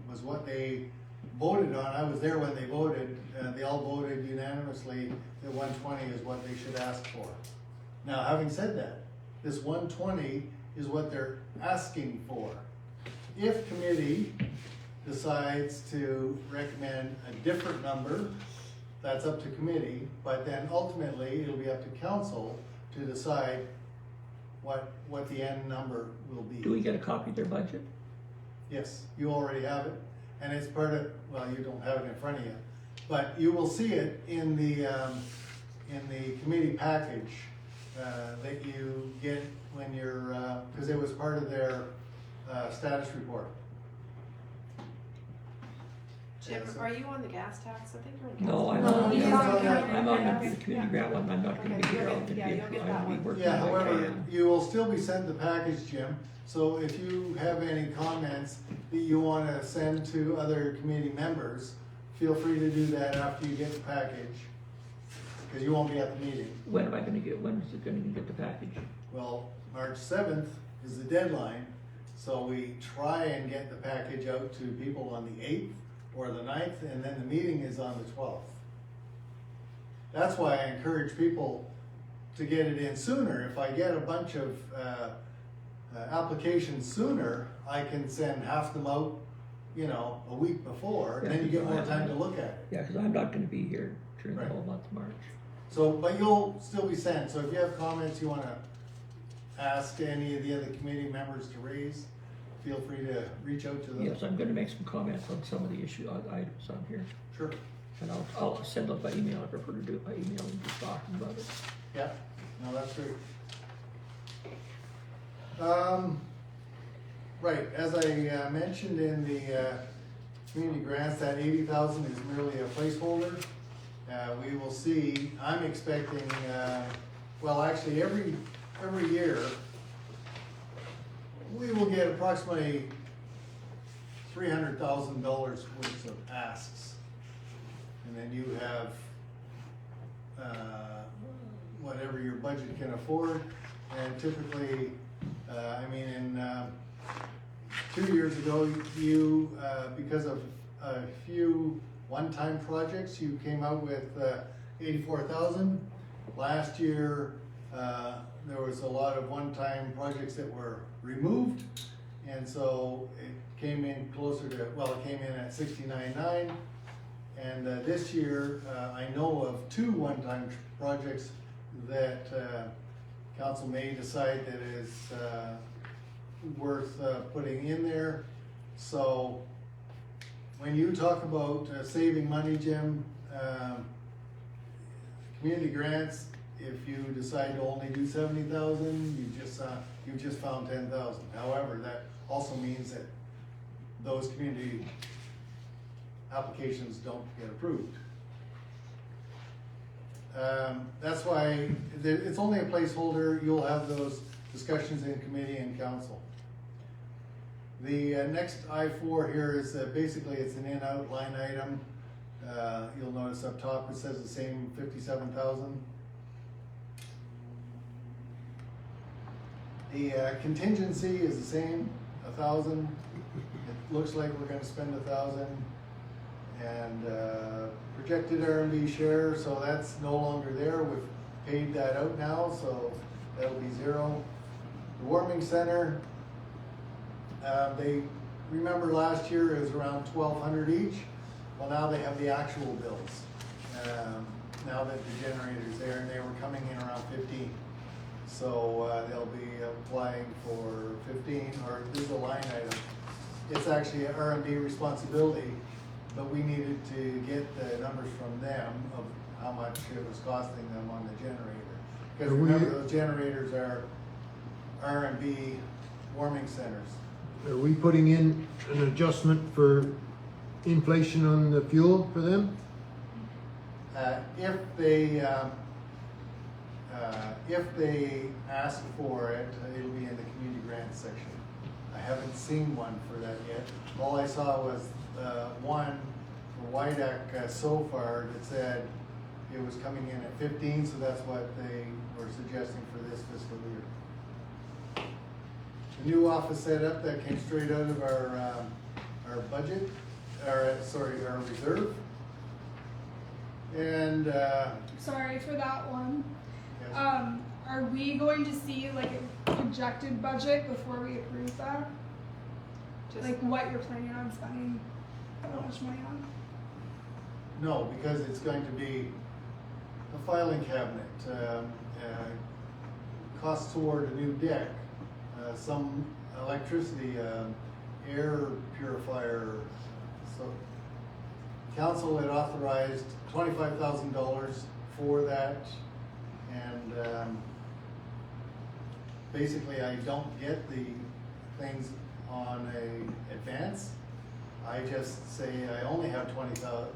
C: was what they voted on. I was there when they voted, they all voted unanimously that 120 is what they should ask for. Now, having said that, this 120 is what they're asking for. If committee decides to recommend a different number, that's up to committee, but then ultimately it'll be up to council to decide what the end number will be.
B: Do we get a copy of their budget?
C: Yes, you already have it, and it's part of, well, you don't have it in front of you, but you will see it in the committee package that you get when you're, because it was part of their status report.
H: Jim, are you on the gas tax? I think you're on the gas.
B: No, I'm
F: No,
B: on,
F: he's on the-
B: I'm on the community grant one. I'm not gonna be here. I'll
H: Yeah, you'll get that
B: I'll be
H: one.
B: working.
C: Yeah,
B: when I
C: however,
B: can.
C: you will still be sent the package, Jim, so if you have any comments that you wanna send to other committee members, feel free to do that after you get the package, cause you won't be at the meeting.
B: When is it gonna get the package?
C: Well, March 7th is the deadline, so we try and get the package out to people on the 8th or the 9th, and then the meeting is on the 12th. That's why I encourage people to get it in sooner. If I get a bunch of applications sooner, I can send half them out, a week before, and then you get more time to look at it.
B: Yeah, cause I'm not gonna be here during the
C: Right.
B: whole month of March.
C: So, but you'll still be sent, so if you have comments you wanna ask any of the other committee members to raise, feel free to reach out to them.
B: Yes, I'm gonna make some comments on some of the items on here.
C: Sure,
B: And I'll send out by email. I prefer to do it by email and just talking about it.
C: yeah, no, that's great. Right, as I mentioned in the community grants, that 80,000 is merely a placeholder. We will see, I'm expecting, well, actually, every year, we will get approximately $300,000 worth of asks. And then you have, whatever your budget can afford, and typically, in 2 years ago, you, because of a few one-time projects, you came out with 84,000. Last year, there was a lot of one-time projects that were removed. And so it came in closer to, well, it came in at 69.9. And this year, I know of 2 one-time projects that council may decide that is worth putting in there. So when you talk about saving money, Jim, community grants, if you decide to only do 70,000, you just found 10,000. However, that also means that those community applications don't get approved. That's why it's only a placeholder. You'll have those discussions in committee and council. The next I-4 here is basically it's an in-out line item. You'll notice up top it says the same 57,000. The contingency is the same, 1,000. It looks like we're going to spend 1,000. And projected RMB share, so that's no longer there. We've paid that out now, so that'll be 0. The warming center, they remember last year it was around 1,200 each. Well, now they have the actual bills. Now that the generator's there, and they were coming in around 15. So they'll be applying for 15, or this is a line item. It's actually an RMB responsibility, but we needed to get the numbers from them of how much it was costing them on the generator. Because remember, those generators are RMB warming centers.
A: Are we putting in an adjustment for inflation on the fuel for them?
C: If they ask for it, it'll be in the community grants section. I haven't seen one for that yet. All I saw was one for Waidak so far that said it was coming in at 15, so that's what they were suggesting for this fiscal year. The new office setup that came straight out of our budget, our reserve. And
F: Sorry for that one.
C: yes.
F: Are we going to see like a projected budget before we approve that? Like what you're planning on spending that much money on?
C: No, because it's going to be a filing cabinet, costs toward a new deck, some electricity, air purifier. So council had authorized $25,000 for that, and basically I don't get the things on a advance. I just say I only have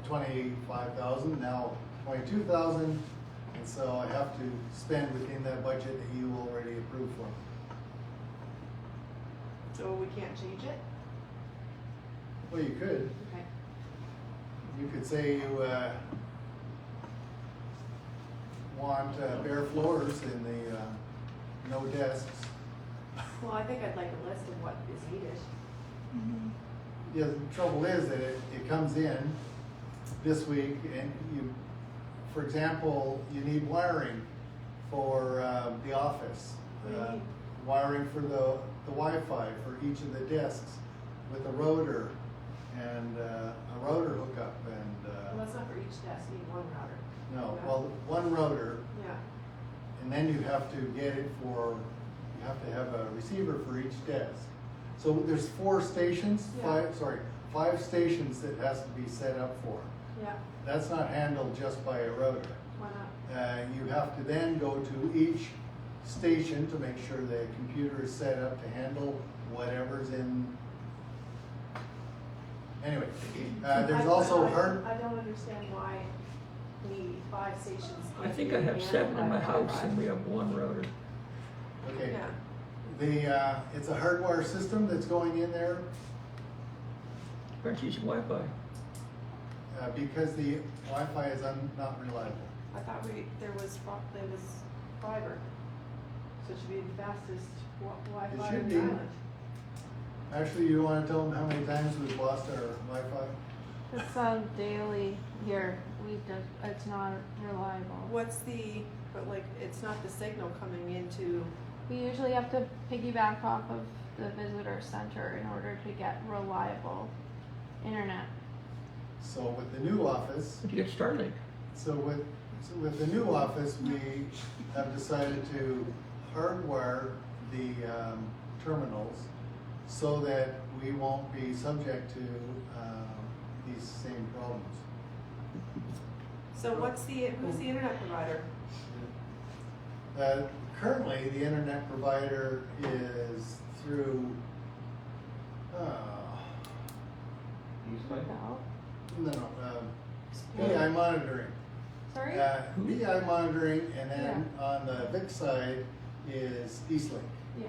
C: 25,000, now 22,000, and so I have to spend within that budget that you already approved for.
H: So we can't change it?
C: Well, you could.
H: Okay.
C: You could say you want bare floors in the no desks.
H: Well, I think I'd like a list of what is needed.
C: Yeah, the trouble is that it comes in this week, and you, for example, you need wiring for the office,
H: What do you need?
C: wiring for the Wi-Fi for each of the desks with a router and a router hookup and
H: Well, that's not for each desk, you need one router.
C: no,
H: Yeah.
C: well, one router,
H: Yeah.
C: and then you have to get it for, you have to have a receiver for each desk. So there's 4 stations,
H: Yeah.
C: five stations that has to be set up for.
H: Yeah,
C: That's not handled just by a router.
H: why not?
C: You have to then go to each station to make sure the computer is set up to handle whatever's in. Anyway, there's also
H: I don't understand why we need 5 stations.
B: I think I have 7 in my house and we have 1 router.
C: okay.
H: Yeah,
C: It's a hardwire system that's going in there,
B: Aren't using Wi-Fi.
C: because the Wi-Fi is not reliable.
H: I thought there was fiber, so it should be the fastest Wi-Fi
C: should
H: in
C: be.
H: the island.
C: Actually, you wanna tell them how many times we've lost our Wi-Fi?
E: It's on daily here. It's not reliable.
H: But like, it's not the signal coming into,
E: We usually have to piggyback off of the visitor center in order to get reliable internet.
C: So with the new office,
B: But you get Starlink.
C: so with the new office, we have decided to hardwire the terminals so that we won't be subject to these same problems.
H: So who's the internet provider?
C: Currently, the internet provider is through, no, BI monitoring.
E: Sorry?
C: BI monitoring, and then on the VIC side is Eastlink.
E: Yeah.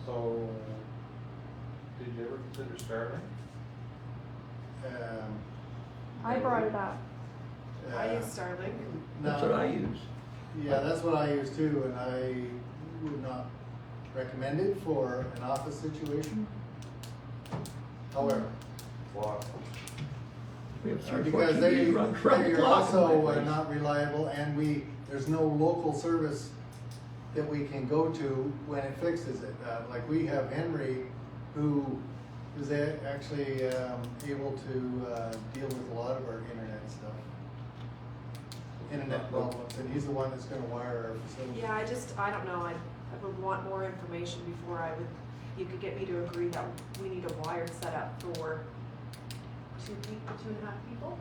D: So, did you ever consider Starlink?
E: I brought it up.
H: I use Starlink.
B: That's what I use.
C: Yeah, that's what I use too, and I would not recommend it for an office situation. However,
D: Why?
B: We have three, four
C: because
B: TVs run around the
C: they're
B: clock in my
C: also
B: place.
C: not reliable, and there's no local service that we can go to when it fixes it. Like we have Henry, who is actually able to deal with a lot of our internet stuff. Internet problems, and he's the one that's gonna wire our facility.
H: Yeah, I don't know, I would want more information before you could get me to agree that we need a wired setup for 2.5 people?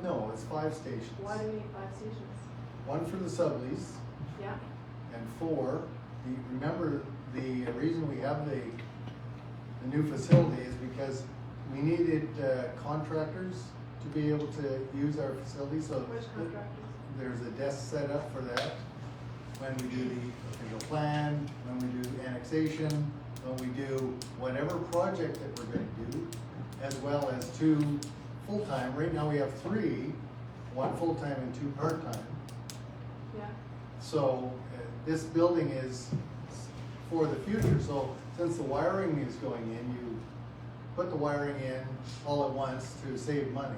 C: No, it's 5 stations.
H: Why do we need 5 stations?
C: 1 for the sublease,
H: Yeah,
C: and 4, remember, the reason we have the new facility is because we needed contractors to be able to use our facility, so
H: which contractors?
C: there's a desk set up for that. When we do the official plan, when we do annexation, when we do whatever project that we're gonna do, as well as 2 full-time. Right now we have 3, 1 full-time and 2 part-time.
H: Yeah,
C: So this building is for the future, so since the wiring is going in, you put the wiring in all at once to save money.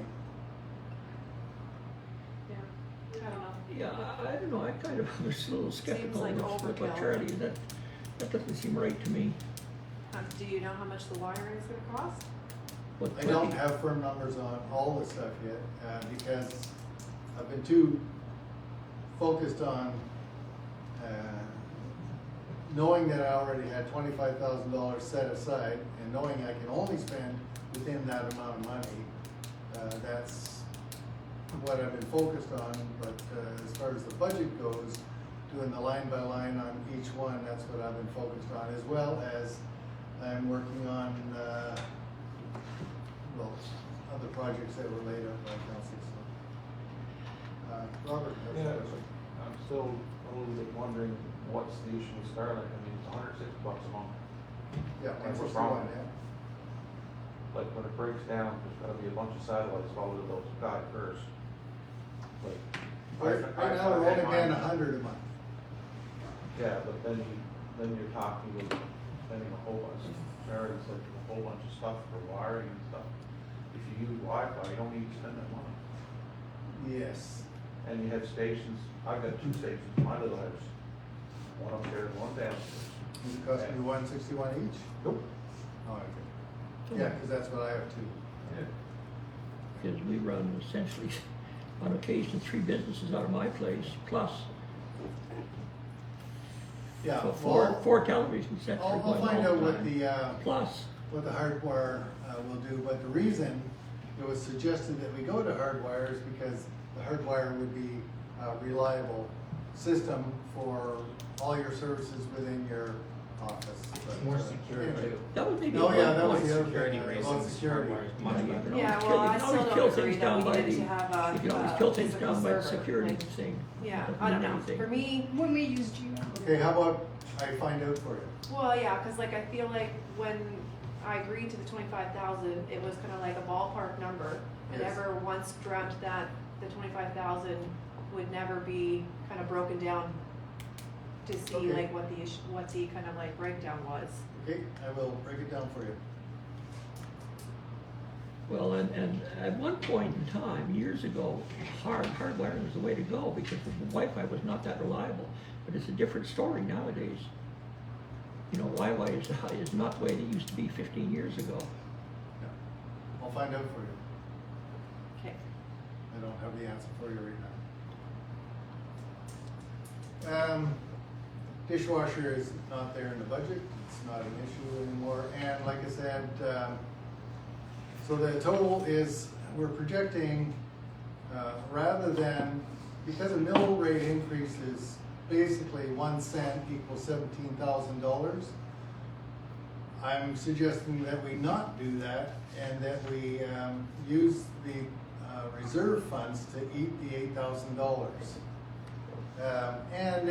H: yeah, I don't know.
B: Yeah, I don't know, I kind of was a little skeptical
H: like
B: with what
H: overkill.
B: Charlie, that doesn't seem right to me.
H: Do you know how much the wiring is gonna cost?
B: What,
C: I don't have firm numbers on all the stuff yet, because I've been too focused on, knowing that I already had $25,000 set aside, and knowing I can only spend within that amount of money. That's what I've been focused on, but as far as the budget goes, doing the line by line on each one, that's what I've been focused on, as well as I'm working on, other projects that were laid out by council. So, Robert, has a
D: Yeah,
C: question.
D: I'm still a little bit wondering what's the issue with Starlink. I mean, it's $160 a month.
C: Yeah,
D: What's
C: 161,
D: wrong?
C: yeah.
D: Like when it breaks down, there's gotta be a bunch of satellites followed to those guy first. Like,
C: Right now, we're only paying 100 a month.
D: Yeah, but then you're talking with spending a whole bunch, Jared said a whole bunch of stuff for wiring and stuff. If you use Wi-Fi, you don't need to spend that money.
C: Yes.
D: And you have stations, I've got 2 stations in my little house. One upstairs, one downstairs.
C: Does it cost me 161 each?
D: Nope.
C: Oh, okay. Yeah, because that's what I have too.
D: Yeah.
B: Because we run essentially, on occasion, 3 businesses out of my place, plus
C: Yeah,
B: so
C: well,
B: four television sets.
C: I'll
B: are going
C: find
B: all
C: out
B: the
C: what
B: time. Plus,
C: what the hardwire will do, but the reason it was suggested that we go to hardwire is because the hardwire would be a reliable system for all your services within your office. But,
G: More secure
C: anyway.
G: too.
B: that was maybe
C: Oh,
B: one
C: yeah, that was
B: point.
C: the other
G: Security
C: thing,
G: reasons,
C: about security.
G: hardwire is much
B: Yeah, you
G: better.
B: can
H: Yeah,
B: always
H: well,
B: kill- you
H: I
B: can
H: still
B: always
H: don't
B: kill
H: agree
B: things
H: that
B: down
H: we
B: by
H: needed
B: the-
H: to have
B: You can always
H: a
B: kill things
H: physical
B: down by the
H: server,
B: security
H: like-
B: thing.
H: Yeah,
B: Doesn't
H: I don't
B: mean
H: know,
B: anything.
H: for me,
F: When we use Gmail.
C: Okay, how about I find out for you?
H: well, yeah, cause like I feel like when I agreed to the 25,000, it was kinda like a ballpark number. I
C: Yes.
H: never once dreamt that the 25,000 would never be kinda broken down to see
C: Okay.
H: like what the kind of like breakdown was.
C: Okay, I will break it down for you.
B: Well, and at one point in time, years ago, hardwiring was the way to go because the Wi-Fi was not that reliable. But it's a different story nowadays. you know, is not the way it used to be 15 years ago.
C: I'll find out for you.
H: Okay.
C: I don't have the answer for you right now. Dishwasher is not there in the budget, it's not an issue anymore, and like I said, so the total is, we're projecting, rather than, because a mill rate increase is basically 1 cent equals $17,000, I'm suggesting that we not do that, and that we use the reserve funds to eat the $8,000. And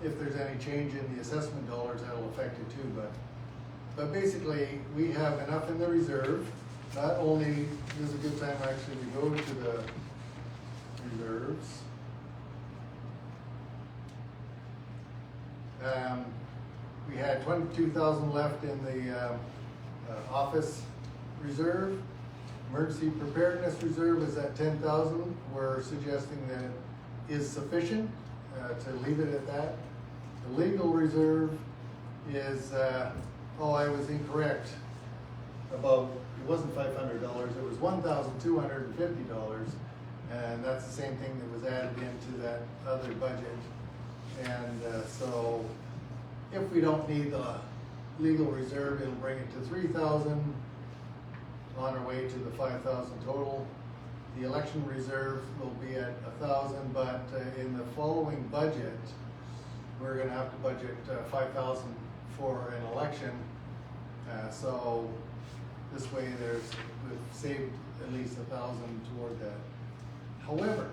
C: if there's any change in the assessment dollars, that'll affect it too, but basically, we have enough in the reserve. Not only is a good time actually to go to the reserves. We had 22,000 left in the office reserve. Emergency preparedness reserve is at 10,000. We're suggesting that it is sufficient to leave it at that. The legal reserve is, I was incorrect about, it wasn't $500, it was $1,250, and that's the same thing that was added into that other budget. And so if we don't need the legal reserve, it'll bring it to 3,000 on our way to the 5,000 total. The election reserve will be at 1,000, but in the following budget, we're going to have to budget 5,000 for an election. So this way, we've saved at least 1,000 toward that. However,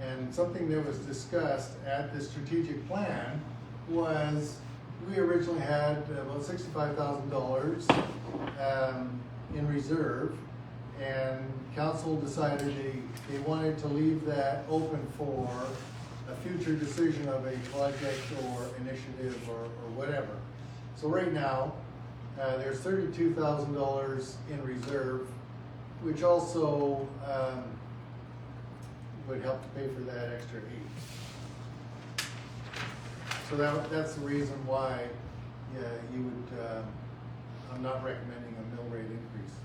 C: and something that was discussed at the strategic plan was we originally had about $65,000 in reserve, and council decided they wanted to leave that open for a future decision of a project or initiative or whatever. So right now, there's $32,000 in reserve, which also would help to pay for that extra 8. So that's the reason why you would, I'm not recommending a mill rate increase.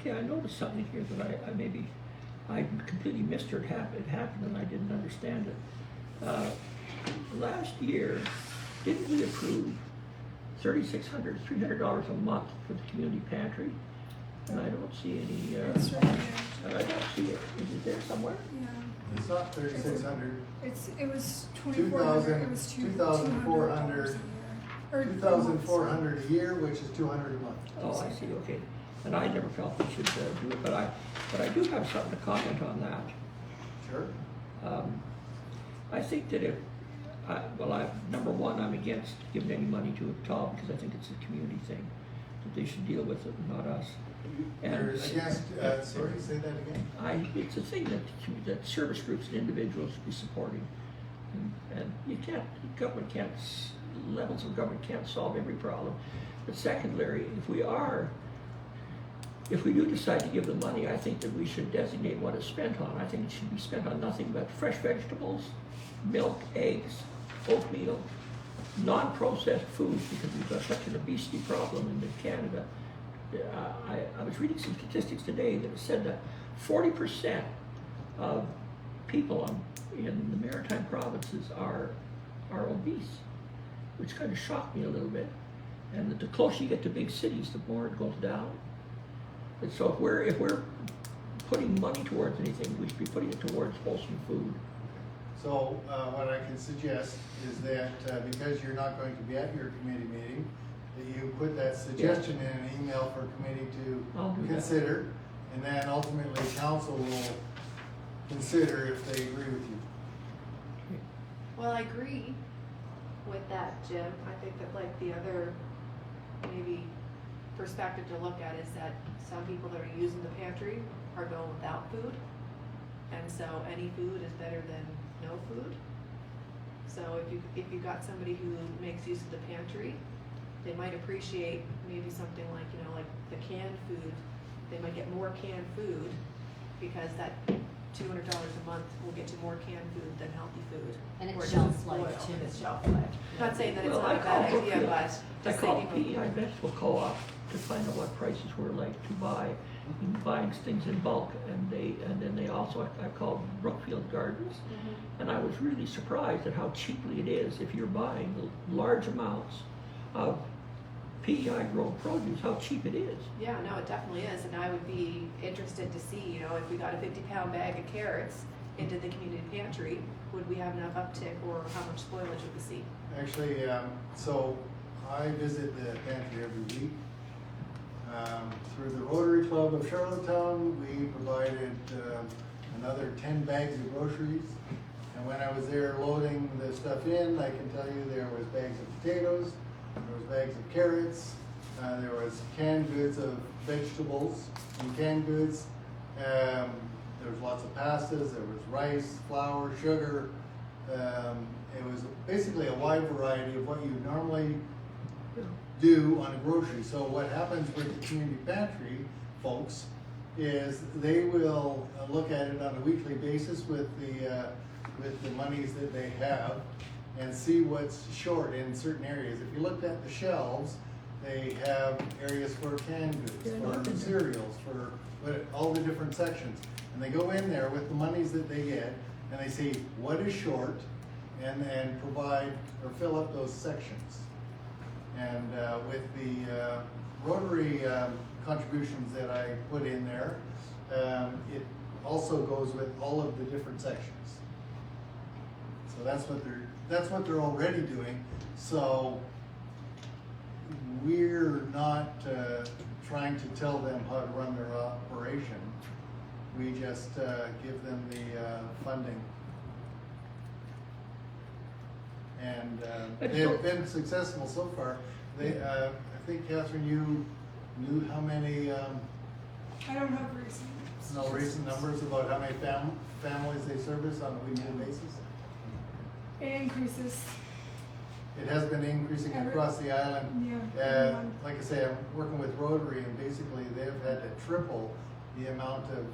B: Okay, I noticed something here that I completely missed, or it happened and I didn't understand it. Last year, didn't we approve $300 a month for the community pantry? And I don't see any,
F: It's right here.
B: I don't see it. Is it there somewhere?
F: Yeah.
C: It's not 3,600.
F: It was 2,400. It was
C: 2,400.
F: Or
C: 2,400 a year, which is 200 a month.
B: Oh, I see, okay. And I never felt we should do it, but I do have something to comment on that.
C: Sure.
B: I think that number one, I'm against giving any money to a TOB because I think it's a community thing, that they should deal with it, not us.
C: You're against, sorry, say that again?
B: It's a thing that service groups and individuals should be supporting. And levels of government can't solve every problem. But secondary, if we do decide to give the money, I think that we should designate what it's spent on. I think it should be spent on nothing but fresh vegetables, milk, eggs, oatmeal, non-processed foods, because we've got such an obesity problem in Canada. I was reading some statistics today that said that 40% of people in the maritime provinces are obese, which kind of shocked me a little bit. And that the closer you get to big cities, the more it goes down. And so if we're putting money towards anything, we should be putting it towards wholesome food.
C: So what I can suggest is that because you're not going to be at your committee meeting, that you put that suggestion in an email for committee to consider, and then ultimately council will consider if they agree with you.
H: Well, I agree with that, Jim. I think that like the other maybe perspective to look at is that some people that are using the pantry are going without food. And so any food is better than no food. So if you got somebody who makes use of the pantry, they might appreciate maybe something like, like the canned food. They might get more canned food because that $200 a month will get you more canned food than healthy food.
I: And it's
H: Or it
I: shelf
H: doesn't
I: life,
H: spoil,
I: too.
H: and it's shelf life. Not saying that it's
B: Well,
H: not a bad idea, but
B: I
H: just
B: called
H: say people.
B: PEI Vegetable Co-op to find out what prices were like to buy, buying things in bulk, and then they also, I called Brookfield Gardens, and I was really surprised at how cheaply it is if you're buying large amounts of PEI grown produce, how cheap it is.
H: Yeah, no, it definitely is, and I would be interested to see, you know, if we got a 50-pound bag of carrots into the community pantry, would we have enough uptick, or how much spoilage would we see?
C: Actually, so I visit the pantry every week. Through the Rotary Club of Charlottetown, we provided another 10 bags of groceries. And when I was there loading the stuff in, I can tell you there was bags of potatoes, there was bags of carrots, there was canned goods of vegetables and canned goods. There was lots of pastas, there was rice, flour, sugar. It was basically a wide variety of what you normally do on a grocery. So what happens with the community pantry folks is they will look at it on a weekly basis with the monies that they have and see what's short in certain areas. If you looked at the shelves, they have areas for canned goods, for cereals, for all the different sections. And they go in there with the monies that they get and they see what is short and provide or fill up those sections. And with the Rotary contributions that I put in there, it also goes with all of the different sections. So that's what they're already doing. So we're not trying to tell them how to run their operation. We just give them the funding. And they've been successful so far. I think, Catherine, you knew how many,
F: I don't have
C: recent numbers about how many families they service on a weekly basis?
F: It increases.
C: It has been increasing across the island.
F: Yeah.
C: Like I say, I'm working with Rotary, and basically they've had to triple the amount of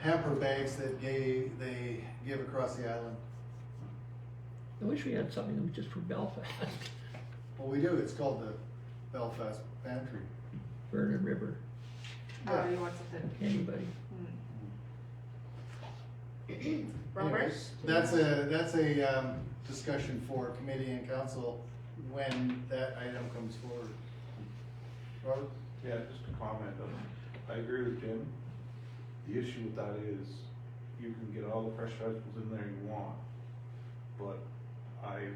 C: hamper bags that they give across the island.
B: I wish we had something that was just for Belfast,
C: Well, we do. It's called the Belfast Pantry.
B: Vernon River,
H: Oh, you want something?
B: anybody.
H: Robert?
C: Anyways, that's a discussion for committee and council when that item comes forward. Robert?
D: Yeah, just a comment. I agree with Jim. The issue with that is you can get all the fresh vegetables in there you want, but I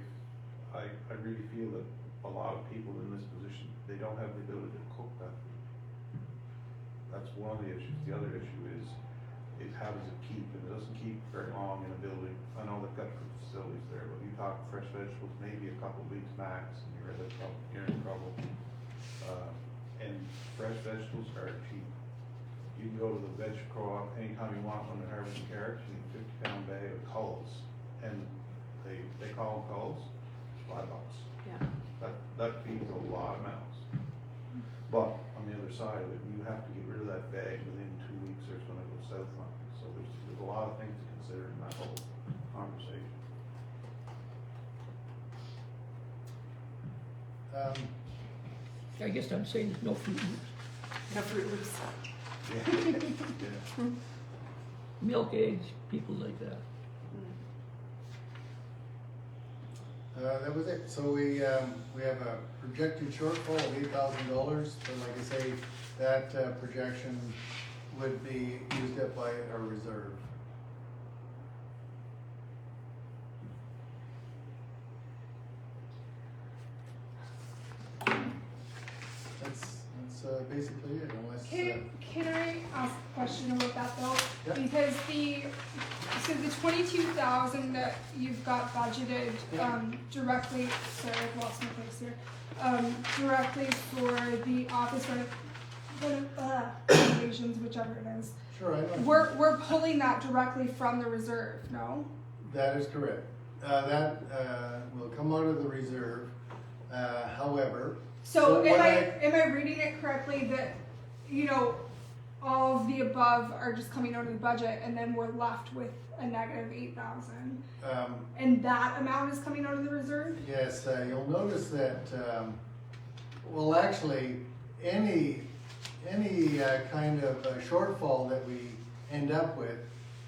D: really feel that a lot of people in this position, they don't have the ability to cook that food. That's one of the issues. The other issue is how does it keep? And it doesn't keep very long in a building. I know they've got good facilities there, but you talk fresh vegetables, maybe a couple of weeks max, and you're in trouble. And fresh vegetables are cheap. You can go to the veg co-op anytime you want when they're harvesting carrots. You need a 50-pound bag of culls, and they call them culls. It's $5.
H: Yeah.
D: That feeds a lot of mouths. But on the other side of it, you have to get rid of that bag within 2 weeks, or it's going to go south on you. So there's a lot of things to consider in that whole conversation.
B: I guess I'm saying there's no Fruit Loops.
H: No Fruit Loops.
D: Yeah.
B: Milk, eggs, people like that.
C: That was it. So we have a projected shortfall of $8,000, but like I say, that projection would be used up by our reserve. That's basically it, unless.
F: Can I ask a question about that though?
C: Yeah.
F: Because the 22,000 that you've got budgeted directly, sorry, I've lost my place here, directly for the office renovations, whichever it is.
C: Sure, I know.
F: We're pulling that directly from the reserve, no?
C: That is correct. That will come out of the reserve. However.
F: So
C: what
F: am I reading it correctly that, you know, all of the above are just coming out of the budget, and then we're left with a negative 8,000. And that amount is coming out of the reserve?
C: Yes, you'll notice that, well, actually, any kind of shortfall that we end up with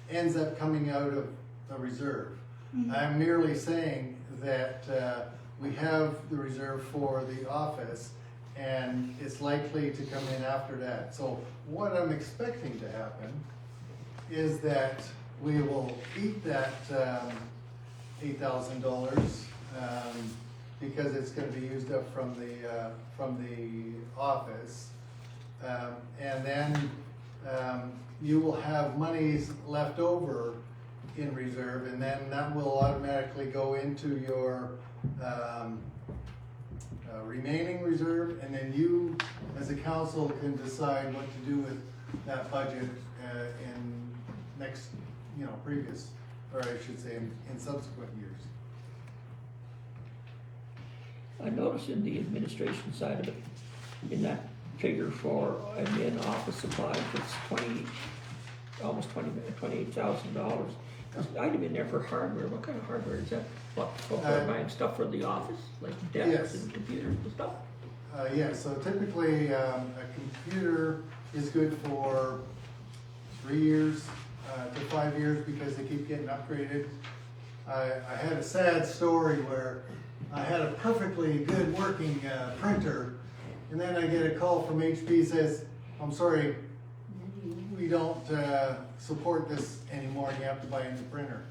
C: ends up coming out of the reserve. I'm merely saying that we have the reserve for the office, and it's likely to come in after that. So what I'm expecting to happen is that we will eat that $8,000 because it's going to be used up from the office, and then you will have monies left over in reserve, and then that will automatically go into your remaining reserve, and then you as a council can decide what to do with that budget in next, previous, or I should say in subsequent years.
B: I noticed in the administration side of it, in that figure for admin office supplies, it's almost $28,000. There's an item in there for hardware. What kind of hardware is that? What, for buying stuff for the office, like desks
C: Yes.
B: and computers and stuff?
C: Yeah, so typically a computer is good for 3 years to 5 years because they keep getting upgraded. I had a sad story where I had a perfectly good working printer, and then I get a call from HP says, I'm sorry, we don't support this anymore, and you have to buy a new printer.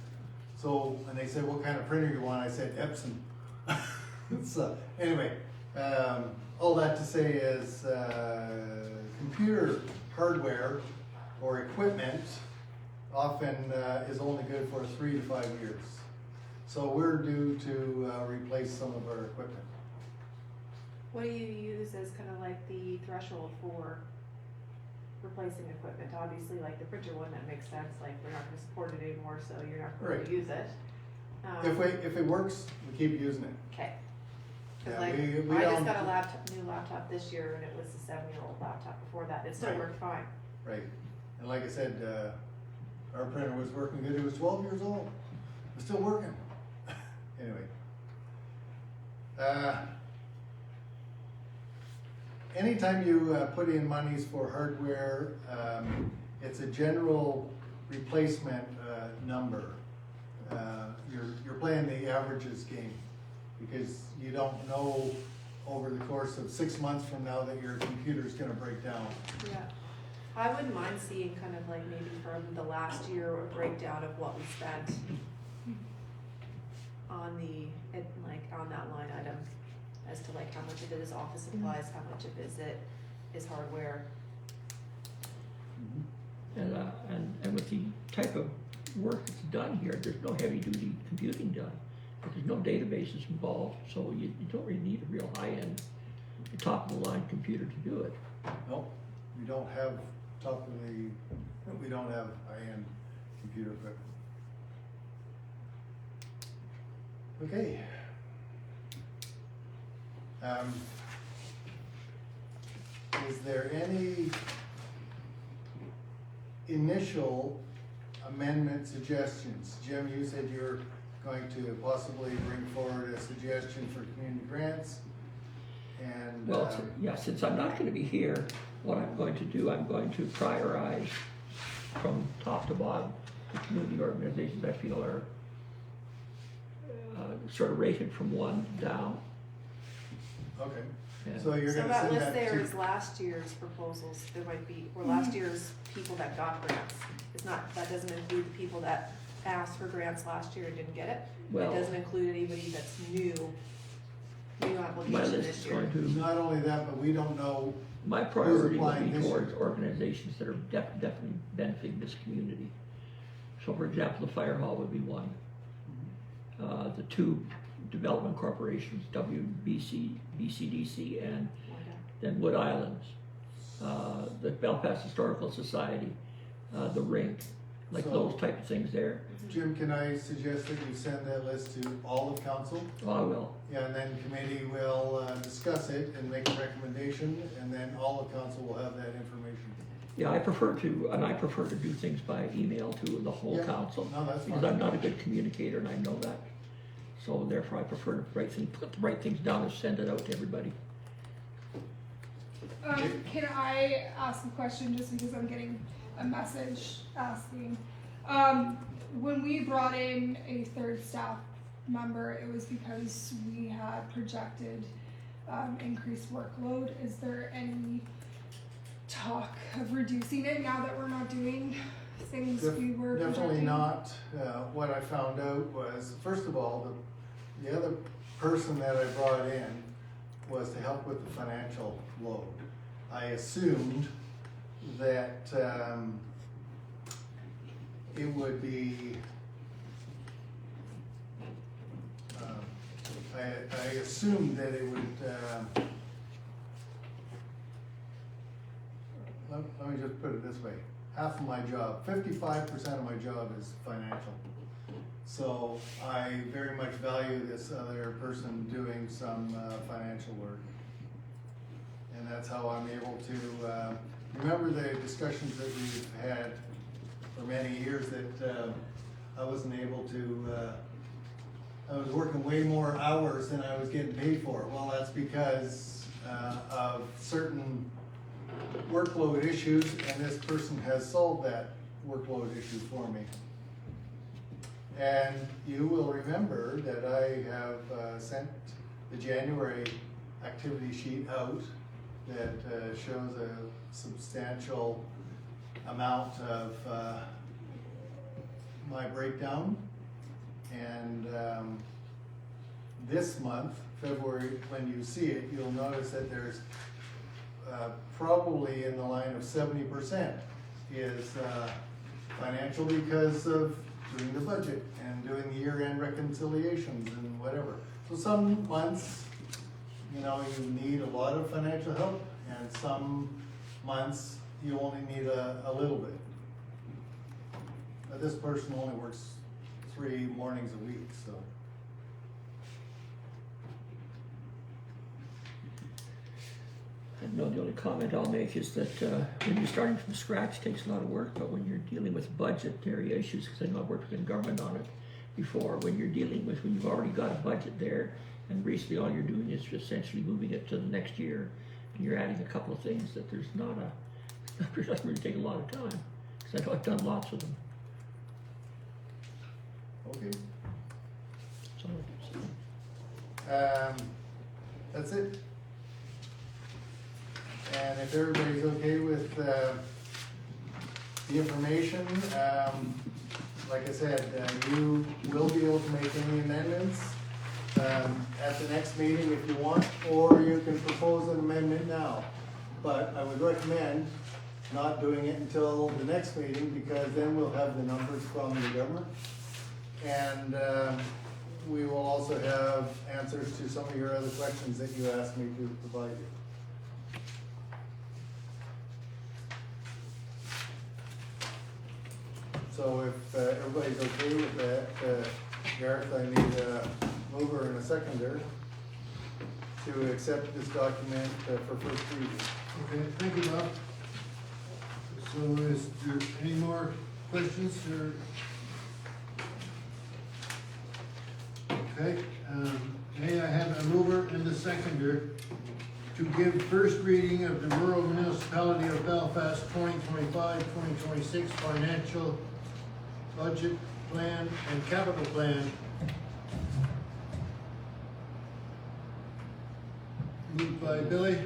C: So, and they said, what kind of printer you want? I said, Epson. So, anyway, all that to say is computer hardware or equipment often is only good for 3 to 5 years. So we're due to replace some of our equipment.
H: What do you use as kind of like the threshold for replacing equipment? Obviously, like the printer one, that makes sense, like we're not gonna support it anymore, so you're not going
C: Right.
H: to use it.
C: If it works, we keep using it.
H: Okay. Cause
C: Yeah,
H: like,
C: we
H: I just
C: don't-
H: got a new laptop this year, and it was a 7-year-old laptop before that, it still
C: Right.
H: worked fine.
C: Right. And like I said, our printer was working good. It was 12 years old. It was still working. Anyway. Anytime you put in monies for hardware, it's a general replacement number. You're playing the averages game because you don't know over the course of 6 months from now that your computer's gonna break down.
H: Yeah. I wouldn't mind seeing kind of like maybe from the last year a breakdown of what we spent on on that line item, as to like how much of it is office supplies, how much of it is hardware.
B: And with the type of work that's done here, there's no heavy duty computing done. There's no databases involved, so you don't really need a real high-end, top of the line computer to do it.
C: Nope, we don't have high-end computer equipment. Okay. Is there any initial amendment suggestions? Jim, you said you're going to possibly bring forward a suggestion for community grants, and
B: Well, yeah, since I'm not gonna be here, what I'm going to do, I'm going to prioritize from top to bottom the community organizations I feel are sort of rated from 1 down.
C: okay.
B: And
C: So you're
H: So
C: gonna
H: that
C: send
H: list
C: that
H: there
C: to
H: is last year's proposals, there might be, or last year's people that got grants. It's not, that doesn't include the people that asked for grants last year and didn't get it.
B: Well-
H: It doesn't include anybody that's new
B: my
H: application
B: list
H: this
B: is
H: year.
B: going to,
C: not only that, but we don't know.
B: my priority will
C: applying
B: be
C: this
B: towards
C: year?
B: organizations that are definitely benefiting this community. So for example, the fire hall would be one. The 2 development corporations, BCDC and then Wood Islands, the Belfast Historical Society, the rink, like
C: So-
B: those type of things there.
C: Jim, can I suggest that you send that list to all of council?
B: Oh, I will.
C: Yeah, and then committee will discuss it and make a recommendation, and then all of council will have that information.
B: Yeah, I prefer to do things by email to the whole
C: Yeah.
B: council.
C: No, that's
B: Because
C: fine.
B: I'm not a good communicator and I know that. So therefore I prefer to put the right things down and send it out to everybody.
F: Can I ask a question just because I'm getting a message asking? When we brought in a third staff member, it was because we had projected increased workload. Is there any talk of reducing it now that we're not doing things we were
C: Definitely
F: projecting?
C: not. What I found out was, first of all, the other person that I brought in was to help with the financial load. I assumed that it would be, I assumed that it would, let me just put it this way. Half of my job, 55% of my job is financial. So I very much value this other person doing some financial work. And that's how I'm able to, remember the discussions that we've had for many years that I wasn't able to, I was working way more hours than I was getting paid for. Well, that's because of certain workload issues, and this person has solved that workload issue for me. And you will remember that I have sent the January activity sheet out that shows a substantial amount of my breakdown. And this month, February, when you see it, you'll notice that there's probably in the line of 70% is financial because of doing the budget and doing the year-end reconciliations and whatever. So some months, you know, you need a lot of financial help, and some months you only need a little bit. But this person only works 3 mornings a week, so.
B: No, the only comment I'll make is that when you're starting from scratch, it takes a lot of work, but when you're dealing with budgetary issues, because I know I've worked in government on it before, when you've already got a budget there, and recently all you're doing is essentially moving it to the next year, and you're adding a couple of things that it doesn't really take a lot of time, because I've done lots of them.
C: Okay.
B: So,
C: That's it. And if everybody's okay with the information, like I said, you will be able to make any amendments at the next meeting if you want, or you can propose an amendment now. But I would recommend not doing it until the next meeting, because then we'll have the numbers from the government. And we will also have answers to some of your other questions that you asked me to provide you. So if everybody's okay with that, Gareth, I need a mover and a seconder to accept this document for first reading.
A: Okay, thank you, Bob. So is there any more questions or? Okay, may I have a mover and a seconder to give first reading of the Rural Municipality of Belfast 2025-2026 financial budget plan and capital plan. Moved by Billy,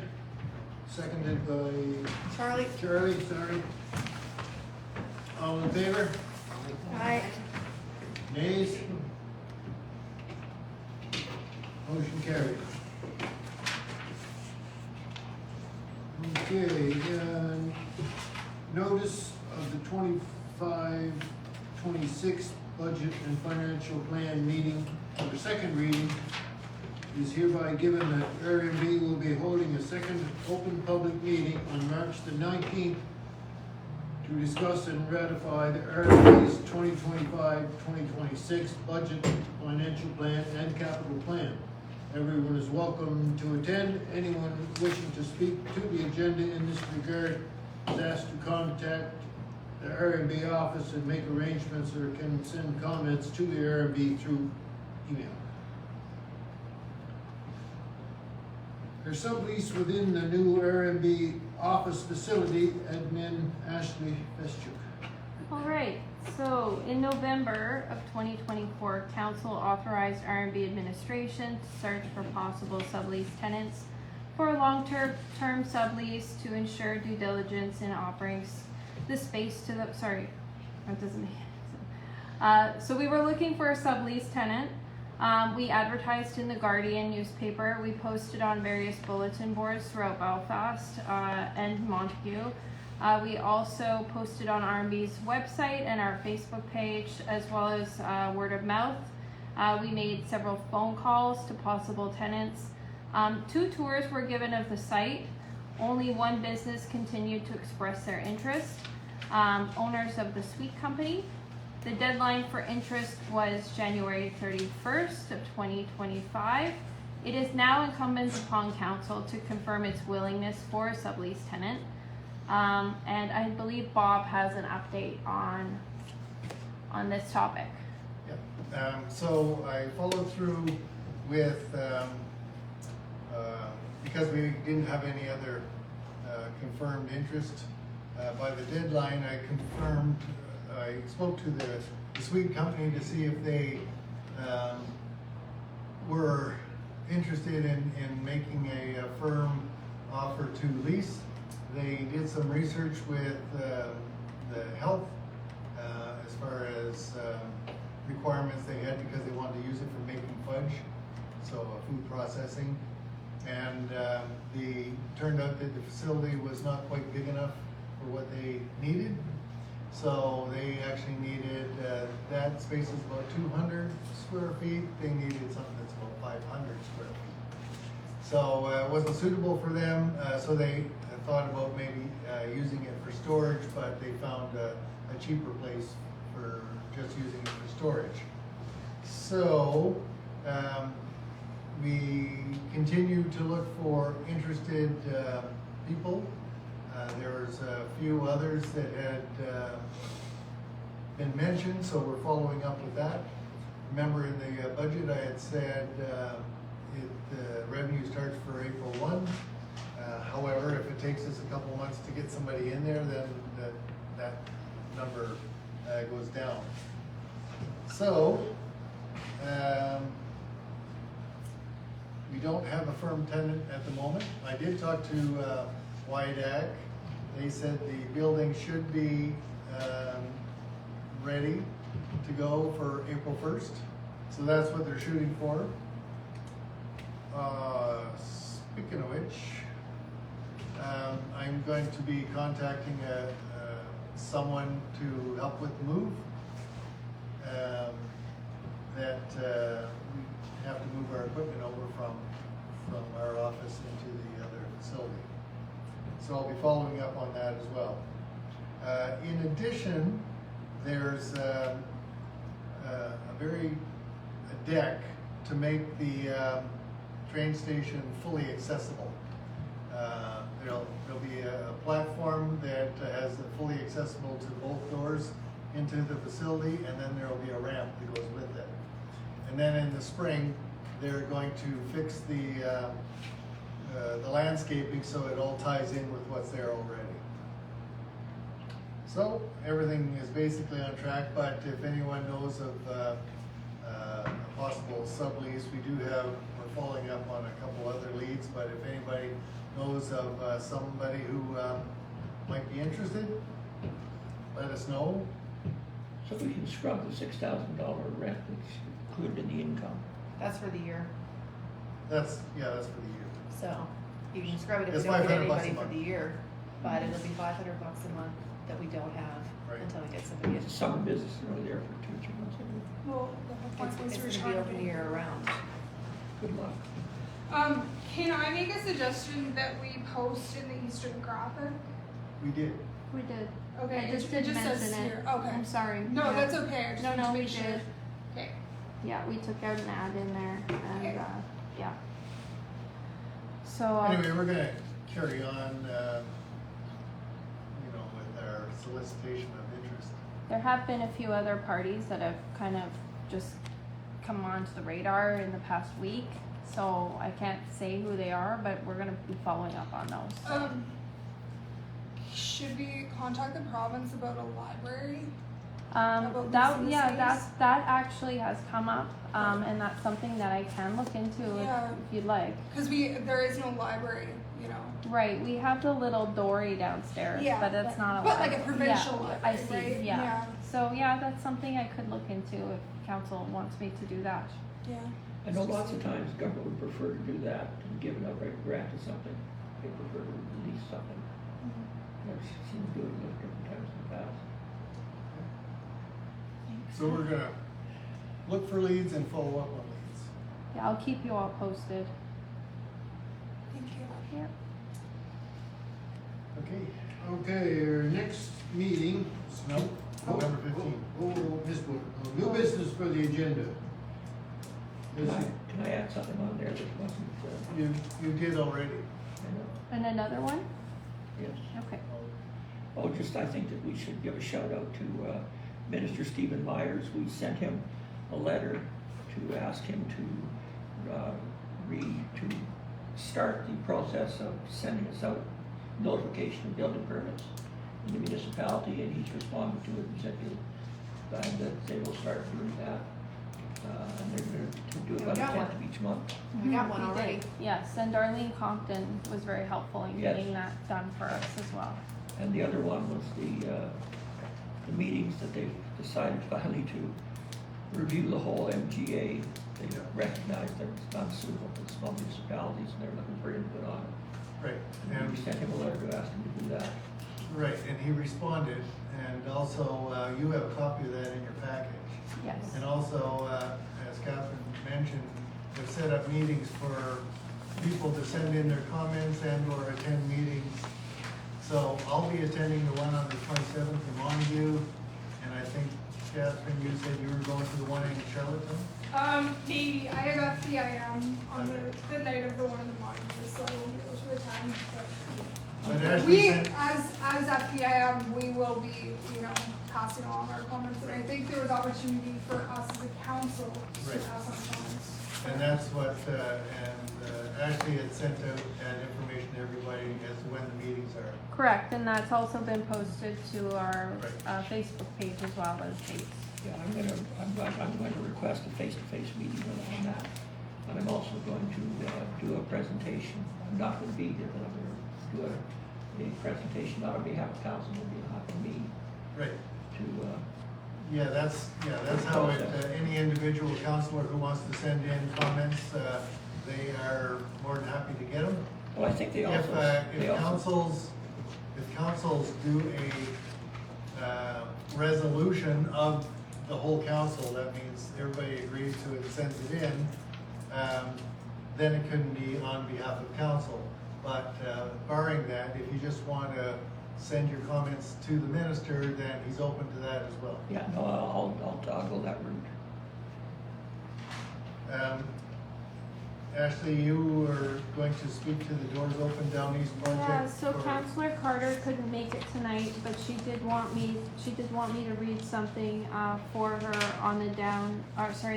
A: seconded by
H: Charlie?
A: Charlie, sorry. All in favor?
H: Aye.
A: Nays? Motion carried. Okay, notice of the 25-26 budget and financial plan meeting for the second reading is hereby given that RMB will be holding a second open public meeting on March the 19th to discuss and ratify the RMB's 2025-2026 budget, financial plan, and capital plan. Everyone is welcome to attend. Anyone wishing to speak to the agenda in this regard is asked to contact the RMB office and make arrangements or can send comments to the RMB through email. There's sublease within the new RMB office facility, admin Ashley Feschuk.
E: All right, so in November of 2024, council authorized RMB administration to search for possible sublease tenants for a long-term sublease to ensure due diligence in offering the space to the, sorry, that doesn't make sense. So we were looking for a sublease tenant. We advertised in the Guardian newspaper. We posted on various bulletin boards throughout Belfast and Montague. We also posted on RMB's website and our Facebook page, as well as word of mouth. We made several phone calls to possible tenants. 2 tours were given of the site. Only one business continued to express their interest. Owners of the Sweet Company. The deadline for interest was January 31st of 2025. It is now incumbent upon council to confirm its willingness for a sublease tenant. And I believe Bob has an update on this topic.
C: Yeah. So I followed through with, because we didn't have any other confirmed interest, by the deadline I spoke to the Sweet Company to see if they were interested in making a firm offer to lease. They did some research with the health as far as requirements they had because they wanted to use it for making fudge, so food processing. And the turned out that the facility was not quite big enough for what they needed. So they actually needed, that space is about 200 square feet. They needed something that's about 500 square feet. So it wasn't suitable for them. So they thought about maybe using it for storage, but they found a cheaper place for just using it for storage. So we continue to look for interested people. There's a few others that had been mentioned, so we're following up with that. Remember in the budget I had said the revenue starts for April 1. However, if it takes us a couple months to get somebody in there, then that number goes down. So we don't have a firm tenant at the moment. I did talk to WIDAC. They said the building should be ready to go for April 1st. So that's what they're shooting for. Speaking of which, I'm going to be contacting someone to help with the move. That we have to move our equipment over from our office into the other facility. So I'll be following up on that as well. In addition, there's a deck to make the train station fully accessible. There'll be a platform that has it fully accessible to both doors into the facility, and then there'll be a ramp that goes with it. And then in the spring, they're going to fix the landscaping so it all ties in with what's there already. So everything is basically on track, but if anyone knows of a possible sublease, we're following up on a couple other leads, but if anybody knows of somebody who might be interested, let us know.
B: So we can scrub the $6,000 rent that's included in the income.
H: That's for the year,
C: That's for the year.
H: so you can scrub it if
C: It's
H: we don't get
C: $500 a
H: anybody for
C: month.
H: the year, but it'll be $500 a month that we don't have
C: Right.
H: until we get somebody in.
B: It's a summer business, they're only there for 2 or 3 months anyway.
F: Well, the whole point was
H: It's
F: we're
H: gonna
F: trying
H: be
F: to
H: open
F: be.
H: year round.
B: Good luck.
F: Can I make a suggestion that we post in the Eastern Graphic?
C: We did.
E: We did.
F: Okay,
E: I just
F: it
E: didn't
F: just says
E: mention it.
F: here. Okay.
E: I'm sorry.
F: No,
E: Yeah.
F: that's okay. I just
E: No,
F: wanted
E: no,
F: to
E: we
F: make sure.
E: did.
F: Okay.
E: Yeah, we took out an ad in there, and
F: Okay.
E: yeah. So
C: Anyway, we're gonna carry on solicitation of interest.
E: There have been a few other parties that have kind of just come onto the radar in the past week, so I can't say who they are, but we're gonna be following up on those.
F: Should we contact the province about a library? About
E: That,
F: leasing the
E: yeah,
F: space?
E: that actually has come up, and that's something that I can look into
F: Yeah.
E: if you'd like.
F: Because there is no library, you know.
E: Right, we have the little dory downstairs,
F: Yeah,
E: but that's not a
F: but like a
E: library.
F: provincial
E: Yeah,
F: library,
E: I see,
F: right?
E: yeah.
F: Yeah.
E: So, yeah, that's something I could look into if council wants me to do that.
F: Yeah.
B: I know lots of times government would prefer to do that and give an outright grant to something. They prefer to release something. I've seen them do it at different times in the past.
C: So we're gonna look for leads and follow up on leads.
E: Yeah, I'll keep you all posted.
F: Thank you.
E: Yeah.
C: Okay,
A: Okay, our next meeting.
C: no, November 15th.
A: Missed one. New business for the agenda.
B: Can I add something on there that wasn't,
C: You did already.
B: I know,
E: And another one?
B: yes.
E: Okay.
B: Oh, just, I think that we should give a shout out to Minister Stephen Myers. We sent him a letter to ask him to start the process of sending us out notification of building permits in the municipality, and he's responded to it and said that they will start doing that. And they're going to do about a
H: got
B: tenth of each month.
H: We got one
E: We did.
H: already.
E: Yes, and Darlene Compton was very helpful in
B: Yes.
E: getting that done for us as well.
B: And the other one was the meetings that they've decided finally to review the whole MGA. They recognize that it's not suitable for small municipalities, and they're looking for input on it.
C: Right,
B: And we
C: and,
B: sent him a letter to ask him to do that.
C: right, and he responded, and also, you have a copy of that in your package.
E: Yes.
C: And also, as Catherine mentioned, we've set up meetings for people to send in their comments and or attend meetings. So I'll be attending the one on the 27th in Montague, and I think, Catherine, you said you were going to the one in Charlottetown?
F: Maybe I have FPIM on the night of the one in the morning, so I won't be able to attend,
C: But
F: but
C: Ashley
F: we,
C: sent,
F: as FPIM, we will be, you know, passing along our comments, and I think there was opportunity for us as a council to
C: Right.
F: pass on comments.
C: and that's what, Ashley had sent out that information to everybody as to when the meetings are.
E: Correct, and that's also been posted to our
C: Right.
E: Facebook page as well as dates.
B: Yeah, I'm going to request a face-to-face meeting on that. And I'm also going to do a presentation. I'm not going to be here, but I'm going to do a presentation not on behalf of council, but on behalf of me
C: Right.
B: to,
C: Yeah, that's how it, any individual counselor who wants to send in comments, they are more than happy to get them.
B: well, I think they also.
C: If councils do a resolution of the whole council, that means everybody agrees to it and sends it in, then it couldn't be on behalf of council. But barring that, if you just want to send your comments to the minister, then he's open to that as well.
B: Yeah, no, I'll go that route.
C: Ashley, you were going to speak to the Doors Open Down East project.
E: Yeah, so
C: for-
E: Councillor Carter couldn't make it tonight, but she did want me to read something for her on the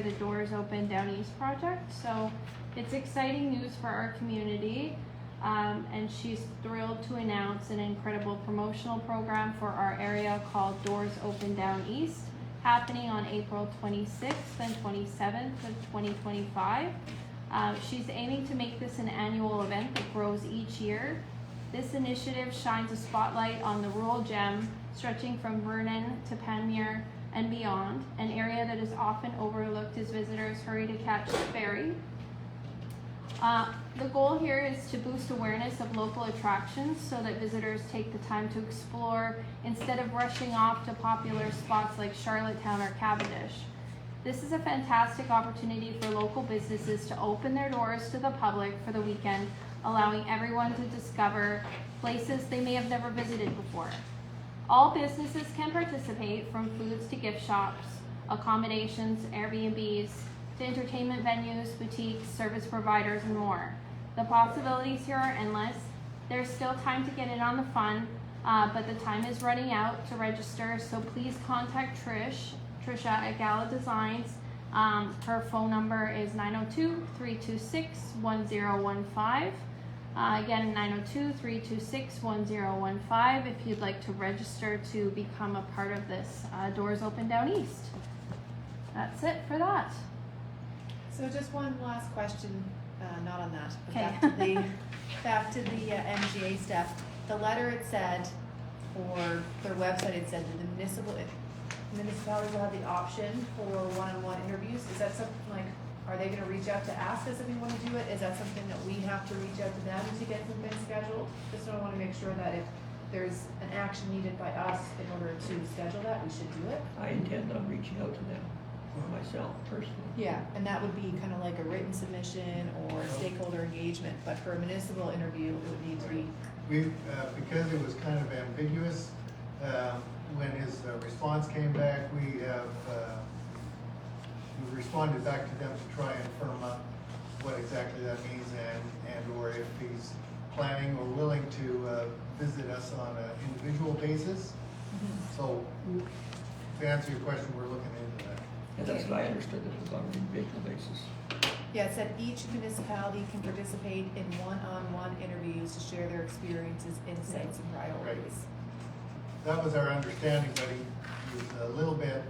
E: the Doors Open Down East project. So it's exciting news for our community, and she's thrilled to announce an incredible promotional program for our area called Doors Open Down East, happening on April 26th and 27th of 2025. She's aiming to make this an annual event that grows each year. This initiative shines a spotlight on the rural gem stretching from Vernon to Panmure and beyond, an area that is often overlooked as visitors hurry to catch the ferry. The goal here is to boost awareness of local attractions so that visitors take the time to explore instead of rushing off to popular spots like Charlottetown or Cavendish. This is a fantastic opportunity for local businesses to open their doors to the public for the weekend, allowing everyone to discover places they may have never visited before. All businesses can participate, from foods to gift shops, accommodations, Airbnbs, to entertainment venues, boutiques, service providers, and more. The possibilities here are endless. There's still time to get in on the fun. but the time is running out to register, so please contact Trisha at Gala Designs. Her phone number is 902-326-1015. Again, 902-326-1015 if you'd like to register to become a part of this Doors Open Down East. That's it for that.
H: So just one last question, not on that, but
E: Okay.
H: back to the MGA stuff. The letter it said, or their website it said that the municipalities will have the option for one-on-one interviews. Is that something like, are they gonna reach out to ask us if we wanna do it? Is that something that we have to reach out to them to get something scheduled? Just wanna make sure that if there's an action needed by us in order to schedule that, we should do it.
B: I intend on reaching out to them, or myself personally.
H: Yeah, and that would be kind of like a written submission or stakeholder engagement, but for a municipal interview, it would need to be.
C: We, because it was kind of ambiguous, when his response came back, we responded back to them to try and firm up what exactly that means and or if he's planning or willing to visit us on an individual basis. So to answer your question, we're looking into that.
B: And that's what I understood, that it was on an individual basis.
H: Yeah, it said each municipality can participate in one-on-one interviews to share their experiences, insights, and priorities.
C: That was our understanding, but he was a little bit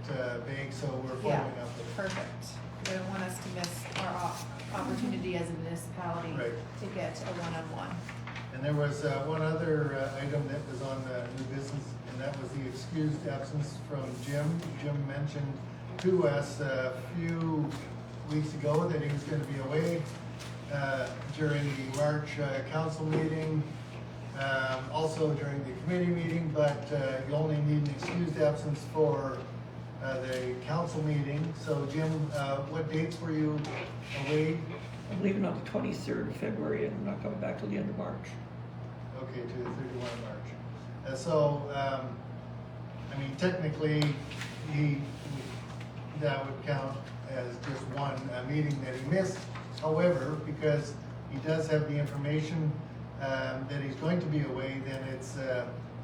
C: vague, so we're following up with it.
H: Perfect. They don't want us to miss our opportunity as a municipality
C: Right.
H: to get a one-on-one.
C: And there was one other item that was on the new business, and that was the excused absence from Jim. Jim mentioned to us a few weeks ago that he was going to be away during the March council meeting, also during the committee meeting, but you only need an excused absence for the council meeting. So Jim, what dates were you away?
B: I'm leaving on the 23rd of February, and I'm not coming back till the end of March.
C: Okay, to the 31 of March. So, I mean, technically, that would count as just one meeting that he missed. However, because he does have the information that he's going to be away, then it's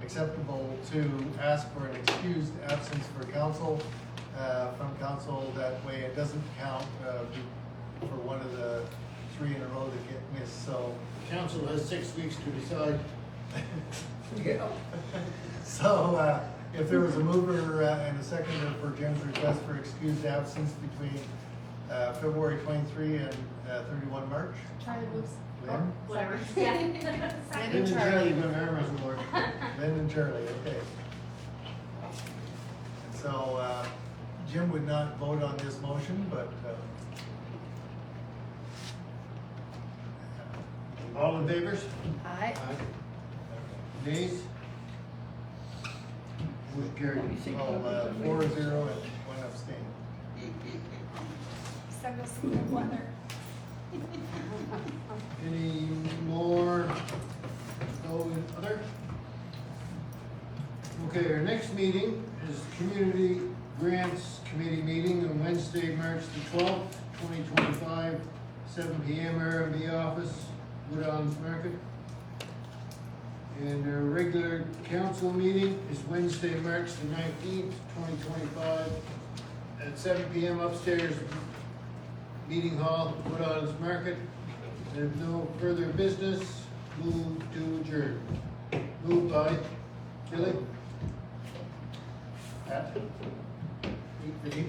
C: acceptable to ask for an excused absence for council, from council. That way it doesn't count for one of the 3 in a row that get missed. So
A: Council has 6 weeks to decide.
B: Yeah.
C: So, if there was a mover and a seconder for Jim's request for excused absence between February 23 and 31 March,
H: Charlie moves.
C: Lynn?
H: Whatever.
F: Yeah.
H: Lynn
A: Lynn
H: and
A: and Charlie,
H: Charlie.
A: gonna arm wrestle more.
C: Lynn and Charlie, okay. So, Jim would not vote on this motion, but,
A: All in favors?
H: Aye.
A: Nays? Motion carried.
B: What do you think
C: well,
B: about these?
C: 4-0 and 1 abstain.
F: Send us some good weather.
A: Any more? Go in other? Okay, our next meeting is Community Grants Committee meeting on Wednesday, March the 12th, 2025, 7 p.m. RMB office, Woodlands Market. And our regular council meeting is Wednesday, March the 19th, 2025, at 7 p.m. upstairs, Meeting Hall, Woodlands Market. There's no further business. Move to adjourn. Moved by Billy. Pat. Pete.